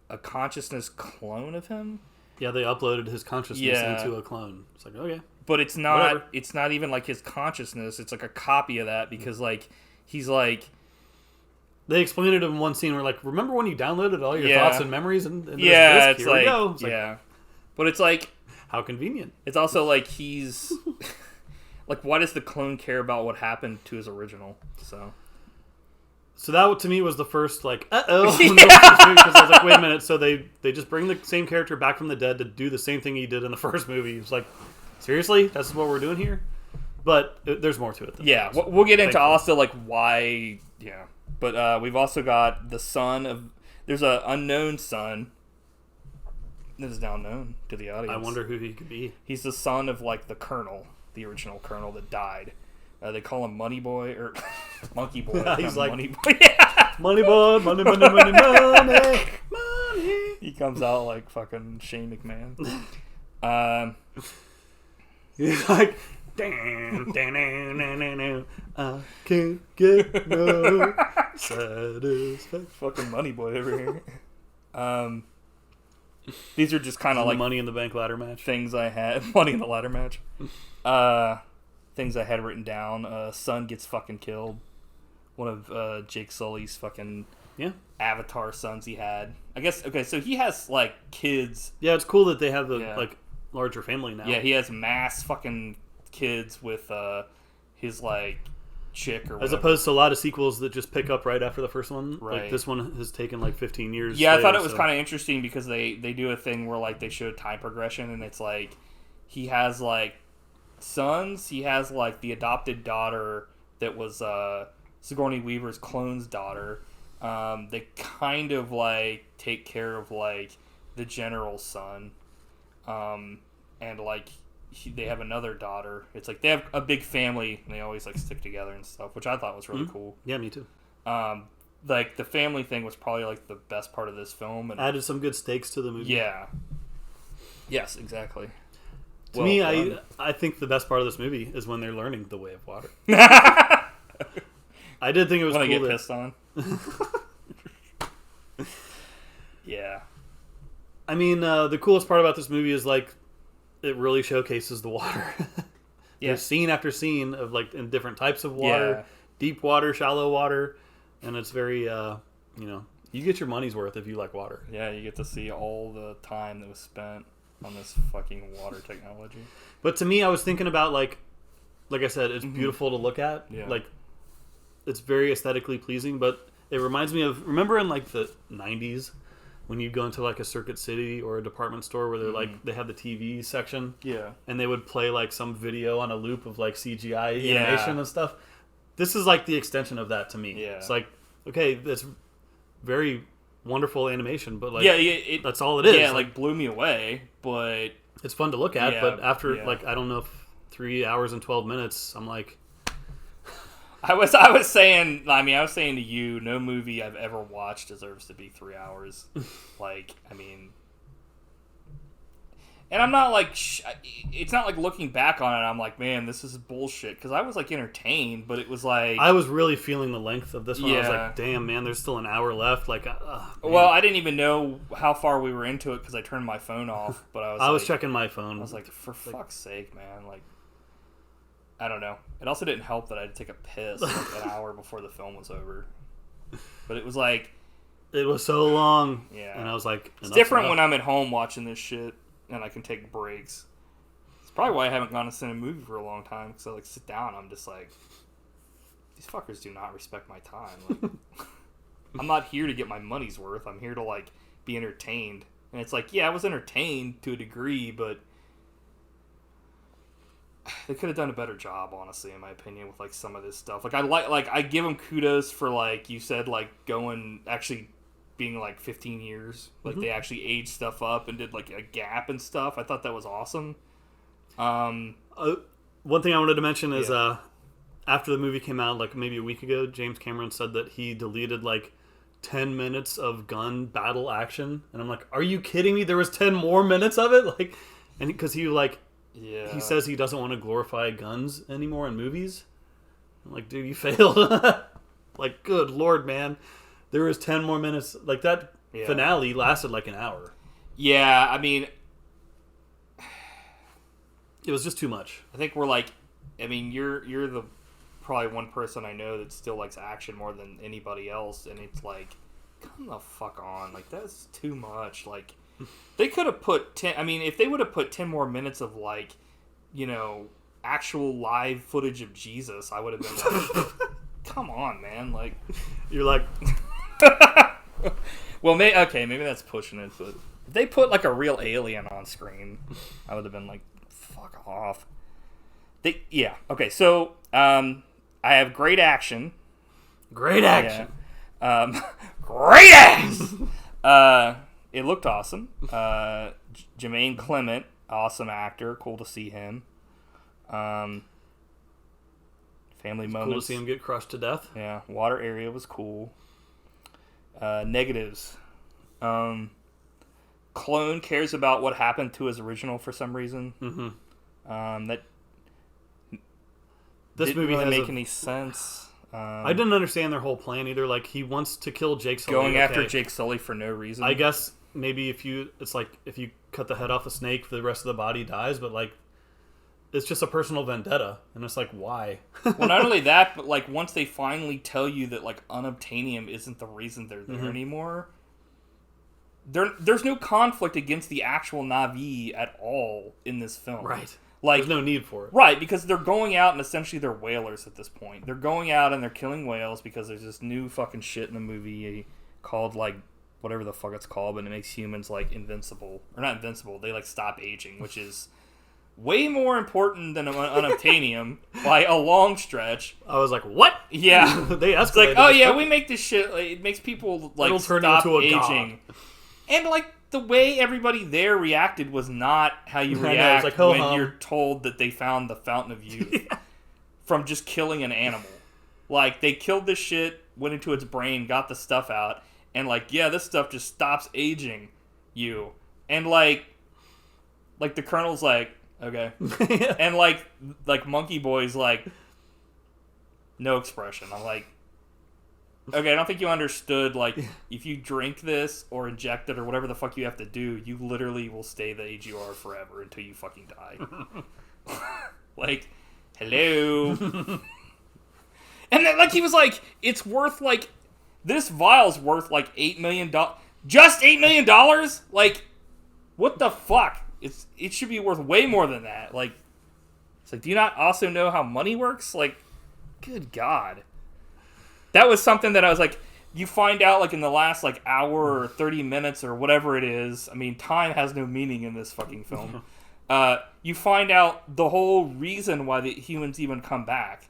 a consciousness clone of him. Yeah, they uploaded his consciousness into a clone. It's like, okay. But it's not whatever. It's not even like his consciousness. It's like a copy of that because like he's like, they explained it in one scene where like, remember when you downloaded all your thoughts and memories and it's Here like, we go. It's like, but it's like, how convenient. It's also like he's like, why does the clone care about what happened to his original? So that, to me, was the first, like, uh-oh. Because I was like, wait a minute. So they just bring the same character back from the dead to do the same thing he did in the first movie. It's like, seriously? That's what we're doing here? But there's more to it. Yeah, we'll get into also, like, why, But we've also got the son of... There's an unknown son. This is now known to the audience. I wonder who he could be. He's the son of, like, the colonel, the original colonel that died. They call him Money Boy or Monkey Boy. He's like Money Boy. Yeah. Money Boy, money, money, money, money, money. He comes out like fucking Shane McMahon. He's like, damn, I can't get no satisfaction. Fucking Money Boy over here. These are just kind of like Money in the Bank ladder match. Things I had Money in the ladder match. Things I had written down. Son gets fucking killed. One of Jake Sully's fucking Avatar sons he had. I guess okay. So he has like kids. Yeah, it's cool that they have the like larger family now. Yeah, he has mass fucking kids with his like chick or whatever. As opposed to a lot of sequels that just pick up right after the first one. Right. Like this one has taken like 15 years. Yeah, I thought it was kind of interesting because they do a thing where like they show time progression and it's like he has like sons. He has like the adopted daughter that was Sigourney Weaver's clone's daughter. They kind of like take care of like the general's son. And like they have another daughter. It's like they have a big family and they always like stick together and stuff, which I thought was really cool. Yeah, me too. Like the family thing was probably like the best part of this film and added some good stakes to the movie. Yeah. Yes, exactly. To me, I think the best part of this movie is when they're learning the way of water. I did think it was when cool. When I get pissed on. Yeah. I mean, the coolest part about this movie is like it really showcases the water. There's scene after scene of like in different types of water, deep water, shallow water, and it's very, you get your money's worth if you like water. Yeah, you get to see all the time that was spent on this fucking water technology. But to me, I was thinking about like I said, it's beautiful to look at. Yeah. Like it's very aesthetically pleasing, but it reminds me of, remember in like the 90s when you'd go into like a Circuit City or a department store where they're like, they had the TV section. Yeah. And they would play like some video on a loop of like CGI animation and stuff. This is like the extension of that to me. Yeah. It's like, okay, that's very wonderful animation, but like, that's all it is. Yeah, like blew me away, but it's fun to look at, but after like, I don't know, 3 hours and 12 minutes, I'm like, I was saying to you, no movie I've ever watched deserves to be 3 hours. Like, I mean, and I'm not like, it's not like looking back on it, I'm like, man, this is bullshit. Because I was like entertained, but it was like, I was really feeling the length of this one. I was like, damn, man, there's still an hour left. Like, well, I didn't even know how far we were into it because I turned my phone off. But I was checking my phone. I was like, for fuck's sake, man, like. I don't know. It also didn't help that I had to take a piss like an hour before the film was over. But it was like... It was so long. Yeah. And I was like... It's different when I'm at home watching this shit and I can take breaks. It's probably why I haven't gone to see a movie for a long time. Because I like sit down and I'm just like... These fuckers do not respect my time. Like, I'm not here to get my money's worth. I'm here to like be entertained. And it's like, yeah, I was entertained to a degree, but... They could have done a better job, honestly, in my opinion, with like some of this stuff. Like I give them kudos for like you said, like actually being like 15 years. Like they actually aged stuff up and did like a gap and stuff. I thought that was awesome. One thing I wanted to mention is after the movie came out, like maybe a week ago, James Cameron said that he deleted like 10 minutes of gun battle action, and I'm like, are you kidding me? There was 10 more minutes of it, like, and because he like. Yeah. He says he doesn't want to glorify guns anymore in movies. I'm like, dude, you failed. Like, good Lord, man. There was 10 more minutes. Like, that finale lasted like an hour. Yeah, I mean... It was just too much. I think we're like... I mean, you're the probably one person I know that still likes action more than anybody else, and it's like, come the fuck on. Like, that's too much. Like... They could have put 10... I mean, if they would have put 10 more minutes of, like, actual live footage of Jesus, I would have been like, come on, man. Like... You're like... Well, maybe that's pushing it, but if they put, like, a real alien on screen, I would have been like, fuck off. Okay, so, I have great action. Great action. Yeah. Great ass! It looked awesome. Jermaine Clement, awesome actor. Cool to see him. Family moments. Cool to see him get crushed to death. Yeah, water area was cool. Negatives. Clone cares about what happened to his original for some reason. Mm-hmm. This movie didn't really make any sense. I didn't understand their whole plan either. Like, he wants to kill Jake Sully. Going after Jake Sully for no reason. I guess maybe if you cut the head off a snake, the rest of the body dies, but like, it's just a personal vendetta, and it's like, why? Well, not only that, but like once they finally tell you that like unobtanium isn't the reason they're there anymore, there's no conflict against the actual Na'vi at all in this film. Right. Like, there's no need for it. Right, because they're going out and essentially they're whalers at this point. They're going out and they're killing whales because there's this new fucking shit in the movie called like whatever the fuck it's called, but it makes humans like invincible. Or not invincible, they like stop aging, which is way more important than unobtanium by a long stretch. I was like, what? Yeah. They escalated. It's like, oh yeah, we make this shit, like, it makes people like stop aging. God. And like the way everybody there reacted was not how you react like, when you're told that they found the Fountain of Youth from just killing an animal. Like, they killed this shit, went into its brain, got the stuff out, and like, yeah, this stuff just stops aging you. And like the Colonel's like, okay. And like Monkey Boy's like, no expression. I'm like, okay, I don't think you understood, like, if you drink this or inject it or whatever the fuck you have to do, you literally will stay the age you are forever until you fucking die. Like, hello. And then, like, he was like, it's worth, like, this vial's worth, like, $8 million. Just $8 million? Like, what the fuck? It should be worth way more than that. Like, it's like, do you not also know how money works? Like, good God. That was something that I was like, you find out like in the last like hour or 30 minutes or whatever it is. I mean, time has no meaning in this fucking film. You find out the whole reason why the humans even come back.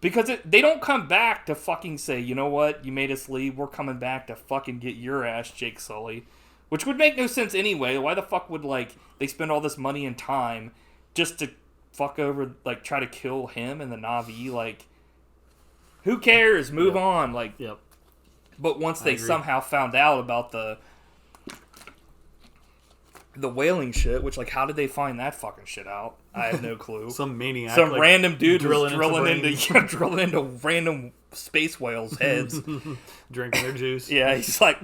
Because they don't come back to fucking say, you know what, you made us leave, we're coming back to fucking get your ass, Jake Sully. Which would make no sense anyway. Why the fuck would like they spend all this money and time just to fuck over, like try to kill him and the Na'vi, like... Who cares? Move on. Like, but once they somehow found out about the whaling shit, which like, how did they find that fucking shit out? I have no clue. Some maniac, some like, random dude was drilling into random space whales' heads, drinking their juice. Yeah, he's like,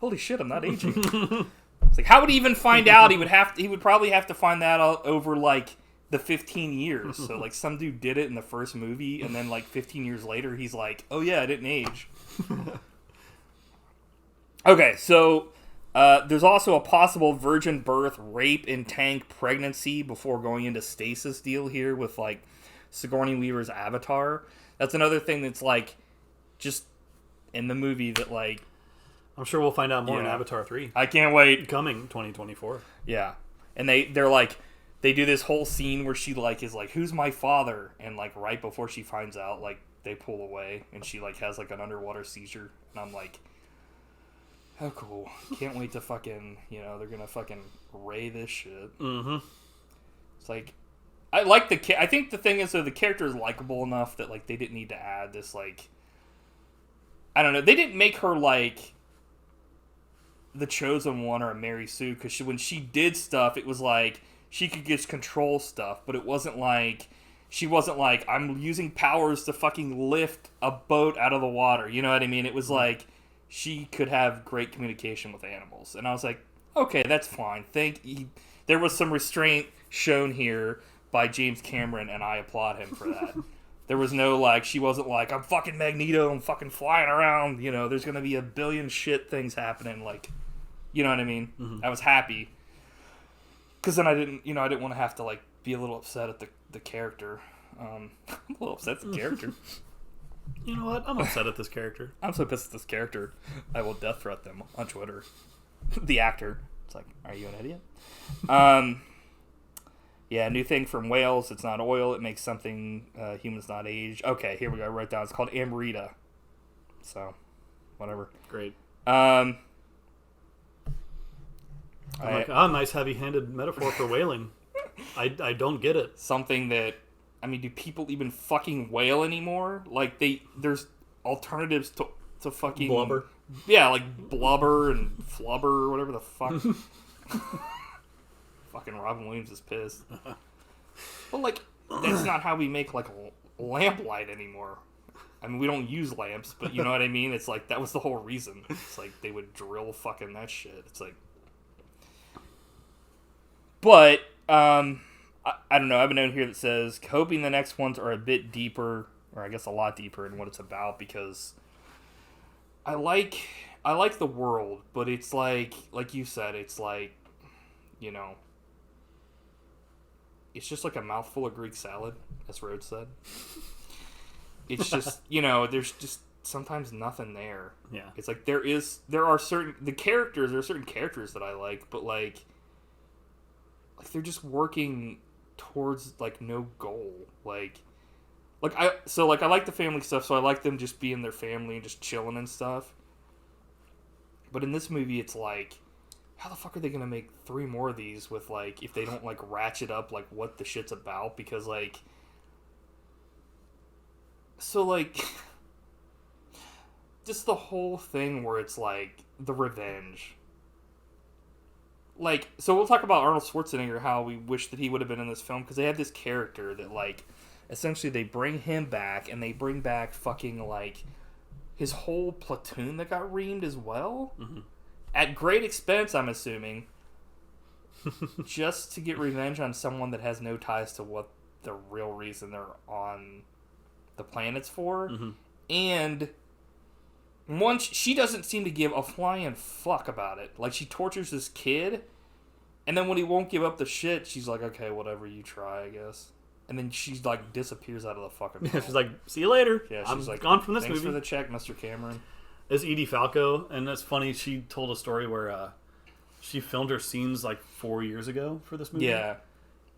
holy shit, I'm not aging. It's like, how would he even find out? He would probably have to find that out over like the 15 years. So like some dude did it in the first movie and then like 15 years later he's like, oh yeah, I didn't age. Okay, so there's also a possible virgin birth, rape, and tank pregnancy before going into stasis deal here with like Sigourney Weaver's Avatar. That's another thing that's like just in the movie that like I'm sure we'll find out more in Avatar 3. I can't wait. Coming 2024. Yeah. And they're like, they do this whole scene where she like is like, who's my father? And like right before she finds out, like they pull away and she like has like an underwater seizure. And I'm like, oh cool. Can't wait to fucking, they're gonna fucking ray this shit. Mm-hmm. It's like, I like I think the thing is though, the character is likable enough that like they didn't need to add this like, I don't know. They didn't make her like the chosen one or a Mary Sue because when she did stuff, it was like she could just control stuff, but it wasn't like she wasn't like, I'm using powers to fucking lift a boat out of the water. You know what I mean? It was like she could have great communication with animals, and I was like, okay, that's fine. There was some restraint shown here by James Cameron, and I applaud him for that. There was no like, she wasn't like, I'm fucking Magneto, I'm fucking flying around. There's gonna be a billion shit things happening. Like, you know what I mean? Mm-hmm. I was happy. Because then I didn't want to have to, like, be a little upset at the character. I'm a little upset at the character. You know what? I'm upset at this character. I'm so pissed at this character. I will death threat them on Twitter. The actor. It's like, are you an idiot? Yeah, new thing from whales. It's not oil. It makes something humans not age. Okay, here we go. I wrote down. It's called Amrita. So, whatever. Great. I'm like, nice heavy-handed metaphor for whaling. I don't get it. Something that I mean, do people even fucking whale anymore? Like, there's alternatives to fucking... Blubber. Yeah, like blubber and flubber or whatever the fuck. Fucking Robin Williams is pissed. But, like, that's not how we make, like, lamplight anymore. I mean, we don't use lamps, but you know what I mean? It's like, that was the whole reason. It's like, they would drill fucking that shit. It's like... But, I don't know. I have a note here that says, hoping the next ones are a bit deeper, or I guess a lot deeper in what it's about, because I like the world, but it's like you said, it's like, you know, it's just like a mouthful of Greek salad, as Rhodes said. It's just, you know, there's just sometimes nothing there. Yeah. It's like there are certain characters that I like, but like they're just working towards like no goal. Like I like the family stuff, so I like them just being their family and just chilling and stuff. But in this movie, it's like, how the fuck are they gonna make 3 more of these with like, if they don't like ratchet up like what the shit's about? Because like, so like, just the whole thing where it's like the revenge. Like, so we'll talk about Arnold Schwarzenegger, how we wish that he would have been in this film, because they have this character that, like, essentially they bring him back, and they bring back fucking, like, his whole platoon that got reamed as well. Mm-hmm. At great expense, I'm assuming. Just to get revenge on someone that has no ties to what the real reason they're on the planet's for. Mm-hmm. And... once she doesn't seem to give a flying fuck about it. Like, she tortures this kid, and then when he won't give up the shit, she's like, okay, whatever, you try, I guess. And then she's like disappears out of the fucking world. She's like, see you later. Yeah, I'm she's like, gone from this thanks movie. For the check, Mr. Cameron. It's Edie Falco, and it's funny, she told a story where she filmed her scenes like 4 years ago for this movie. Yeah.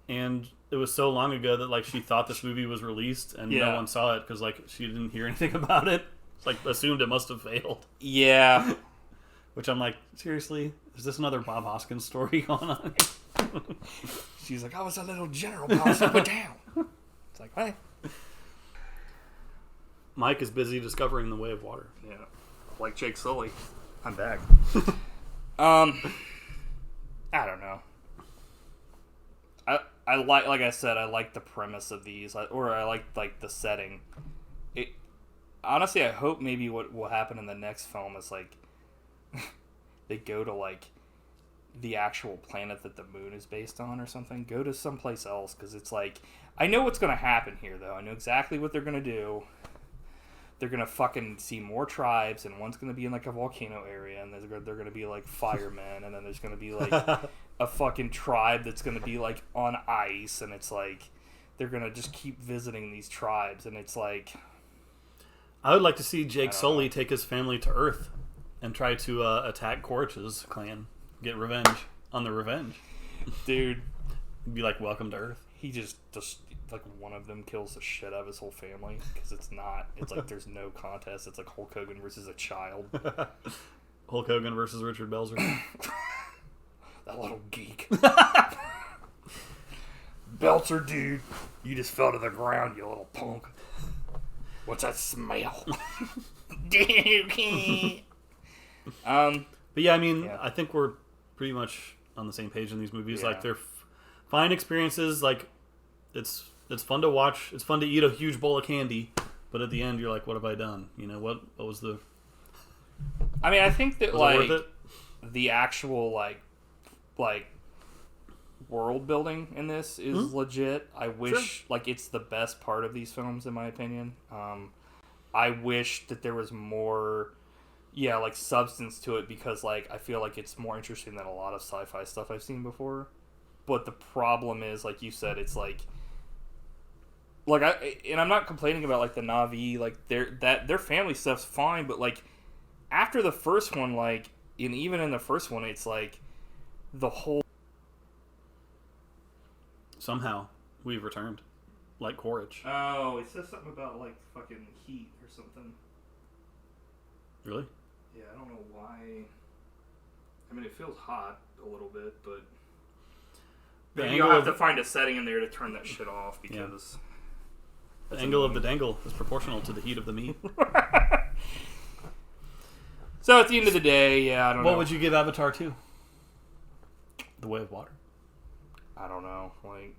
And it was so long ago that like she thought this movie was released, and no one saw it because like she didn't hear anything about it. Like, assumed it must have failed. Yeah. Which I'm like, seriously? Is this another Bob Hoskins story going on? She's like, I was a little general, but I was up and down. It's like, hey. Mike is busy discovering the way of water. Yeah. Like Jake Sully. I'm back. I don't know. I like I said, I like the premise of these, or I like the setting. Honestly, I hope maybe what will happen in the next film is, like, they go to, like, the actual planet that the moon is based on or something. Go to someplace else, because it's like, I know what's going to happen here, though. I know exactly what they're going to do. They're going to fucking see more tribes, and one's going to be in, like, a volcano area, and they're going to be, like, firemen, and then there's going to be, like, a fucking tribe that's going to be, like, on ice, and it's like, they're going to just keep visiting these tribes, and it's like... I would like to see Jake Sully take his family to Earth and try to attack Quaritch's clan. Get revenge on the revenge. Dude. Be like, welcome to Earth. He just like, one of them kills the shit out of his whole family. Because it's like, there's no contest. It's like Hulk Hogan versus a child. Hulk Hogan versus Richard Belzer. That little geek. Belzer, dude. You just fell to the ground, you little punk. What's that smell? But yeah, I mean, I think we're pretty much on the same page in these movies. Yeah. Like, they're fine experiences. Like, it's fun to watch. It's fun to eat a huge bowl of candy. But at the end, you're like, what have I done? You know, what was the... I mean, I think that, like, the actual, like world building in this is legit. I wish like it's the best part of these films, in my opinion. I wish that there was more like substance to it, because like I feel like it's more interesting than a lot of sci-fi stuff I've seen before. But the problem is, like you said, it's like I'm not complaining about like the Na'vi, like their family stuff's fine, but like after the first one, like even in the first one, it's like the whole... Somehow, we've returned. Like Quaritch. Oh, it says something about, like, fucking heat or something. Really? Yeah, I don't know why. I mean, it feels hot a little bit, but... Maybe you'll have to find a setting in there to turn that shit off, because... The angle of the dangle is proportional to the heat of the meat. So at the end of the day, yeah, I don't know. What would you give Avatar 2? The Way of Water. I don't know. Like,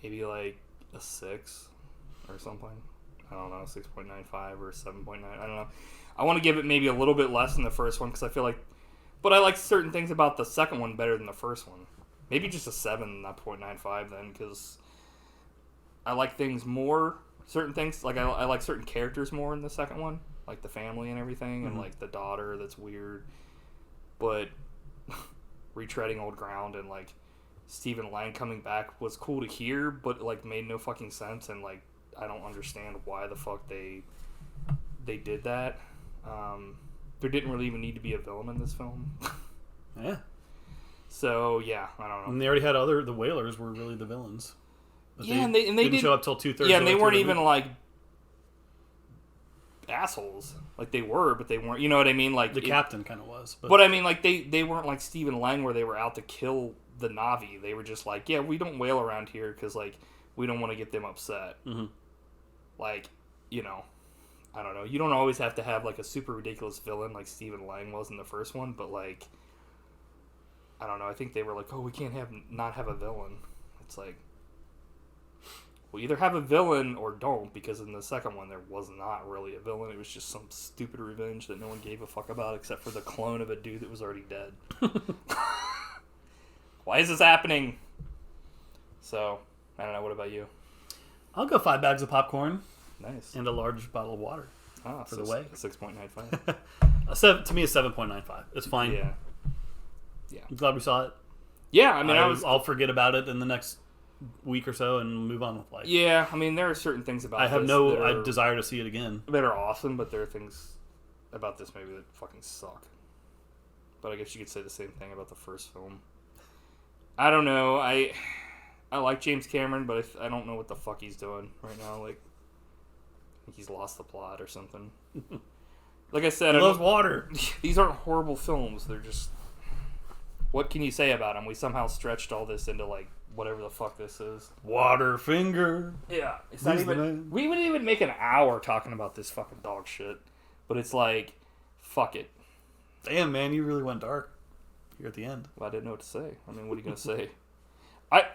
maybe like a 6 or something. I don't know, 6.95 or 7.9. I don't know. I want to give it maybe a little bit less than the first one because I feel like... But I like certain things about the second one better than the first one. Maybe just a 7, not 0.95 then, because I like things more. Certain things, like I like certain characters more in the second one. Like the family and everything, and like the daughter that's weird. But retreading old ground and like Stephen Lang coming back was cool to hear, but like made no fucking sense, and like I don't understand why the fuck they did that. There didn't really even need to be a villain in this film. Yeah. So yeah, I don't know. And they already had the whalers were really the villains. But yeah, they didn't show up till 2/3. Yeah, and they weren't even like assholes. Like they were, but they weren't. You know what I mean? Like the captain kind of was. But I mean, like they weren't like Stephen Lang where they were out to kill the Na'vi. They were just like, yeah, we don't whale around here because like we don't want to get them upset. Mm-hmm. Like, you know, I don't know. You don't always have to have like a super ridiculous villain like Stephen Lang was in the first one, but like, I don't know. I think they were like, oh, we can't not have a villain. It's like, well, either have a villain or don't, because in the second one there was not really a villain. It was just some stupid revenge that no one gave a fuck about except for the clone of a dude that was already dead. Why is this happening? So, I don't know. What about you? I'll go 5 bags of popcorn. Nice. And a large bottle of water. For the way. 6.95. To me, it's 7.95. It's fine. Yeah. I'm glad we saw it. Yeah, I mean, I'll forget about it in the next week or so and move on with life. Yeah, I mean, there are certain things about I have no desire to see it again. That are awesome, but there are things about this movie that fucking suck. But I guess you could say the same thing about the first film. I don't know. I like James Cameron, but I don't know what the fuck he's doing right now. Like, I think he's lost the plot or something. Like I said, he loves water. These aren't horrible films. They're just... What can you say about them? We somehow stretched all this into, like, whatever the fuck this is. Water finger. Yeah. It's not even... We wouldn't even make an hour talking about this fucking dog shit. But it's like, fuck it. Damn, man, you really went dark here at the end. Well, I didn't know what to say. I mean, what are you going to say? I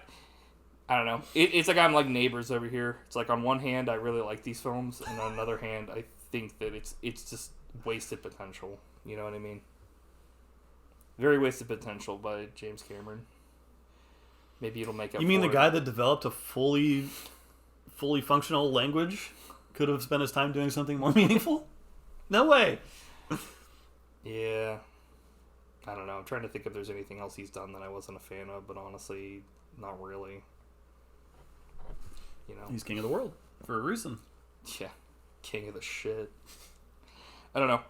don't know. It's like I'm like neighbors over here. It's like on one hand, I really like these films. And on another hand, I think that it's just wasted potential. You know what I mean? Very wasted potential by James Cameron. Maybe it'll make up. You mean the guy that developed a fully functional language could have spent his time doing something more meaningful? No way. Yeah. I don't know. I'm trying to think if there's anything else he's done that I wasn't a fan of, but honestly, not really. You know, he's king of the world for a reason. Yeah, king of the shit. I don't know.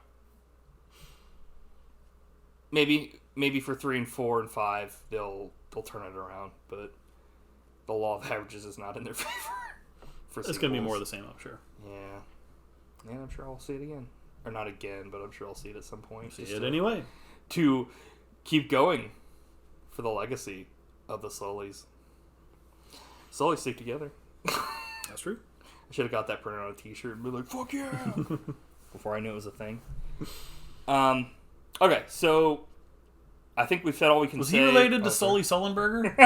Maybe for 3 and 4 and 5 they'll turn it around, but the law of averages is not in their favor. It's gonna be more of the same, I'm sure. Yeah, and I'm sure I'll see it again, or not again, but I'm sure I'll see it at some point. See it anyway. To keep going for the legacy of the Sullys. Sullys stick together. That's true. I should have got that printed on a t-shirt and be like, fuck yeah! Before I knew it was a thing. Okay, so I think we've said all we can say. Was he related to Sully Sullenberger?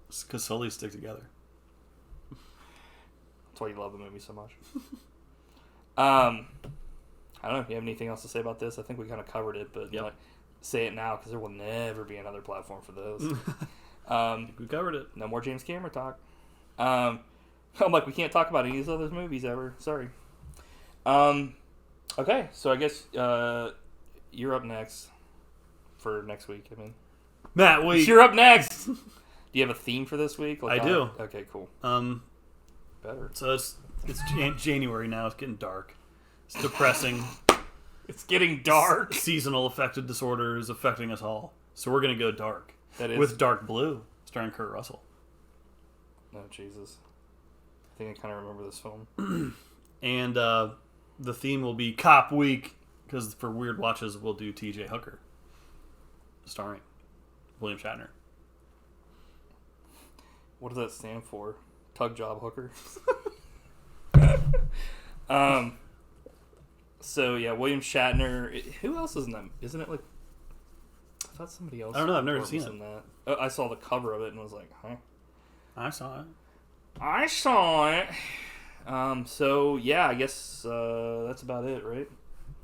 Because Sullys stick together. That's why you love the movie so much. I don't know if you have anything else to say about this. I think we kind of covered it, but say it now because there will never be another platform for those. We covered it. No more James Cameron talk. I'm like, we can't talk about any of these other movies ever. Sorry. Okay, so I guess you're up next for next week. I mean, Matt, wait. You're up next. Do you have a theme for this week? I do. Okay, cool. Better. So it's January now. It's getting dark. It's depressing. It's getting dark. Seasonal affective disorder is affecting us all. So we're gonna go dark. That is with Dark Blue, starring Kurt Russell. Oh Jesus! I think I kind of remember this film. And the theme will be Cop Week, because for Weird Watches we'll do T.J. Hooker, starring William Shatner. What does that stand for? Tug job hooker. So yeah, William Shatner. Who else is in that? Isn't it like? I thought somebody else. I don't know. I've never seen it. In that. I saw the cover of it and was like, huh. I saw it. I saw it. So yeah, I guess that's about it, right?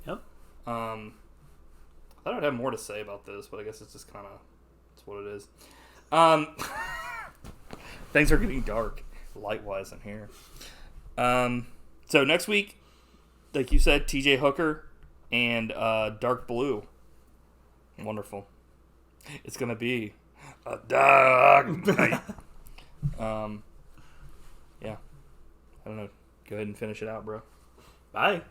Yep. I thought I'd have more to say about this, but I guess it's just kind of it's what it is. Things are getting dark, light-wise in here. So next week, like you said, TJ Hooker and Dark Blue. Wonderful. It's gonna be a dark night. Yeah. I don't know. Go ahead and finish it out, bro. Bye.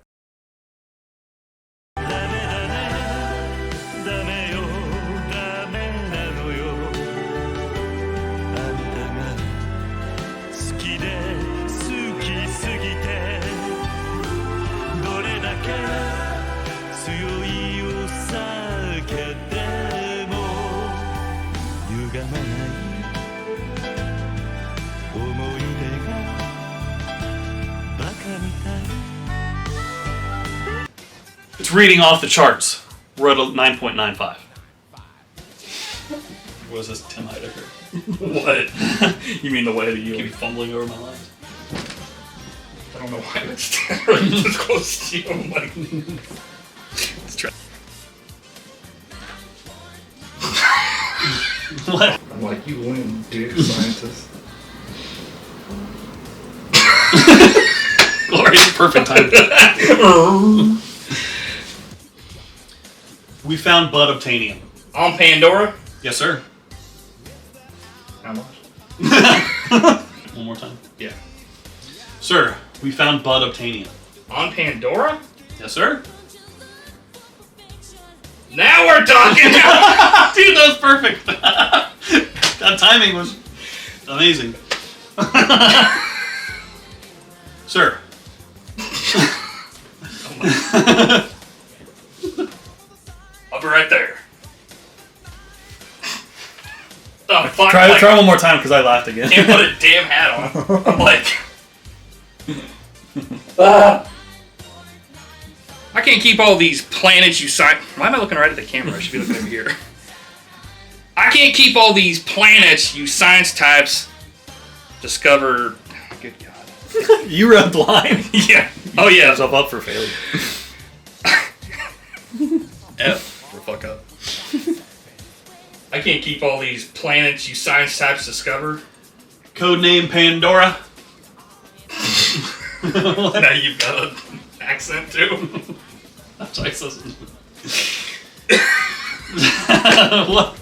It's reading off the charts. We're at a 9.95. What is this, Tim Heidecker? What? You mean the way that you keep fumbling over my lines? I don't know why I would stand right this close to you. I'm like, let's try. What? I'm like, you win, dick scientist. Glorious, perfect time. We found unobtanium. On Pandora? Yes, sir. How much? One more time. Yeah. Sir, we found unobtanium. On Pandora? Yes, sir. Now we're talking! Dude, that was perfect. That timing was amazing. Sir. I'll be right there. Oh, fuck. Try one more time because I laughed again. Can't put a damn hat on. I'm like... I can't keep all these planets you sign... Why am I looking right at the camera? I should be looking over here. I can't keep all these planets you science types discover... Good God. You read the line. Yeah. Oh, yeah. Yourself up for failure. F for fuck up. I can't keep all these planets you science types discover. Codename Pandora. Now you've got an accent too. That's racist. What?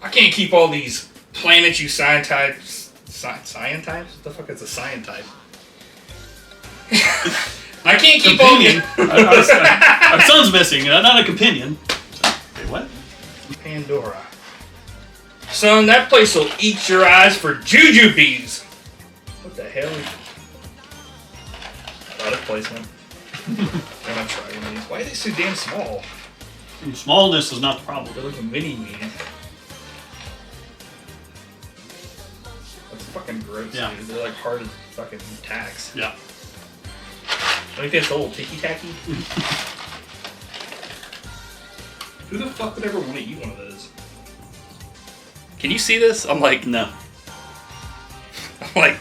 I can't keep all these planets you scientists. Scientists? What the fuck is a scientist? I can't keep all these. Our son's missing. Not a companion. Wait, what? Pandora. Son, that place will eat your eyes for jujubes. What the hell? Product placement. I'm gonna try one of these. Why are they so damn small? Smallness is not the problem. They're like a mini-me. That's fucking gross, yeah. Dude. They're like hard as fucking tacks. Yeah. Don't you think it's a little ticky-tacky? Who the fuck would ever want to eat one of those? Can you see this? I'm like... No. I'm like...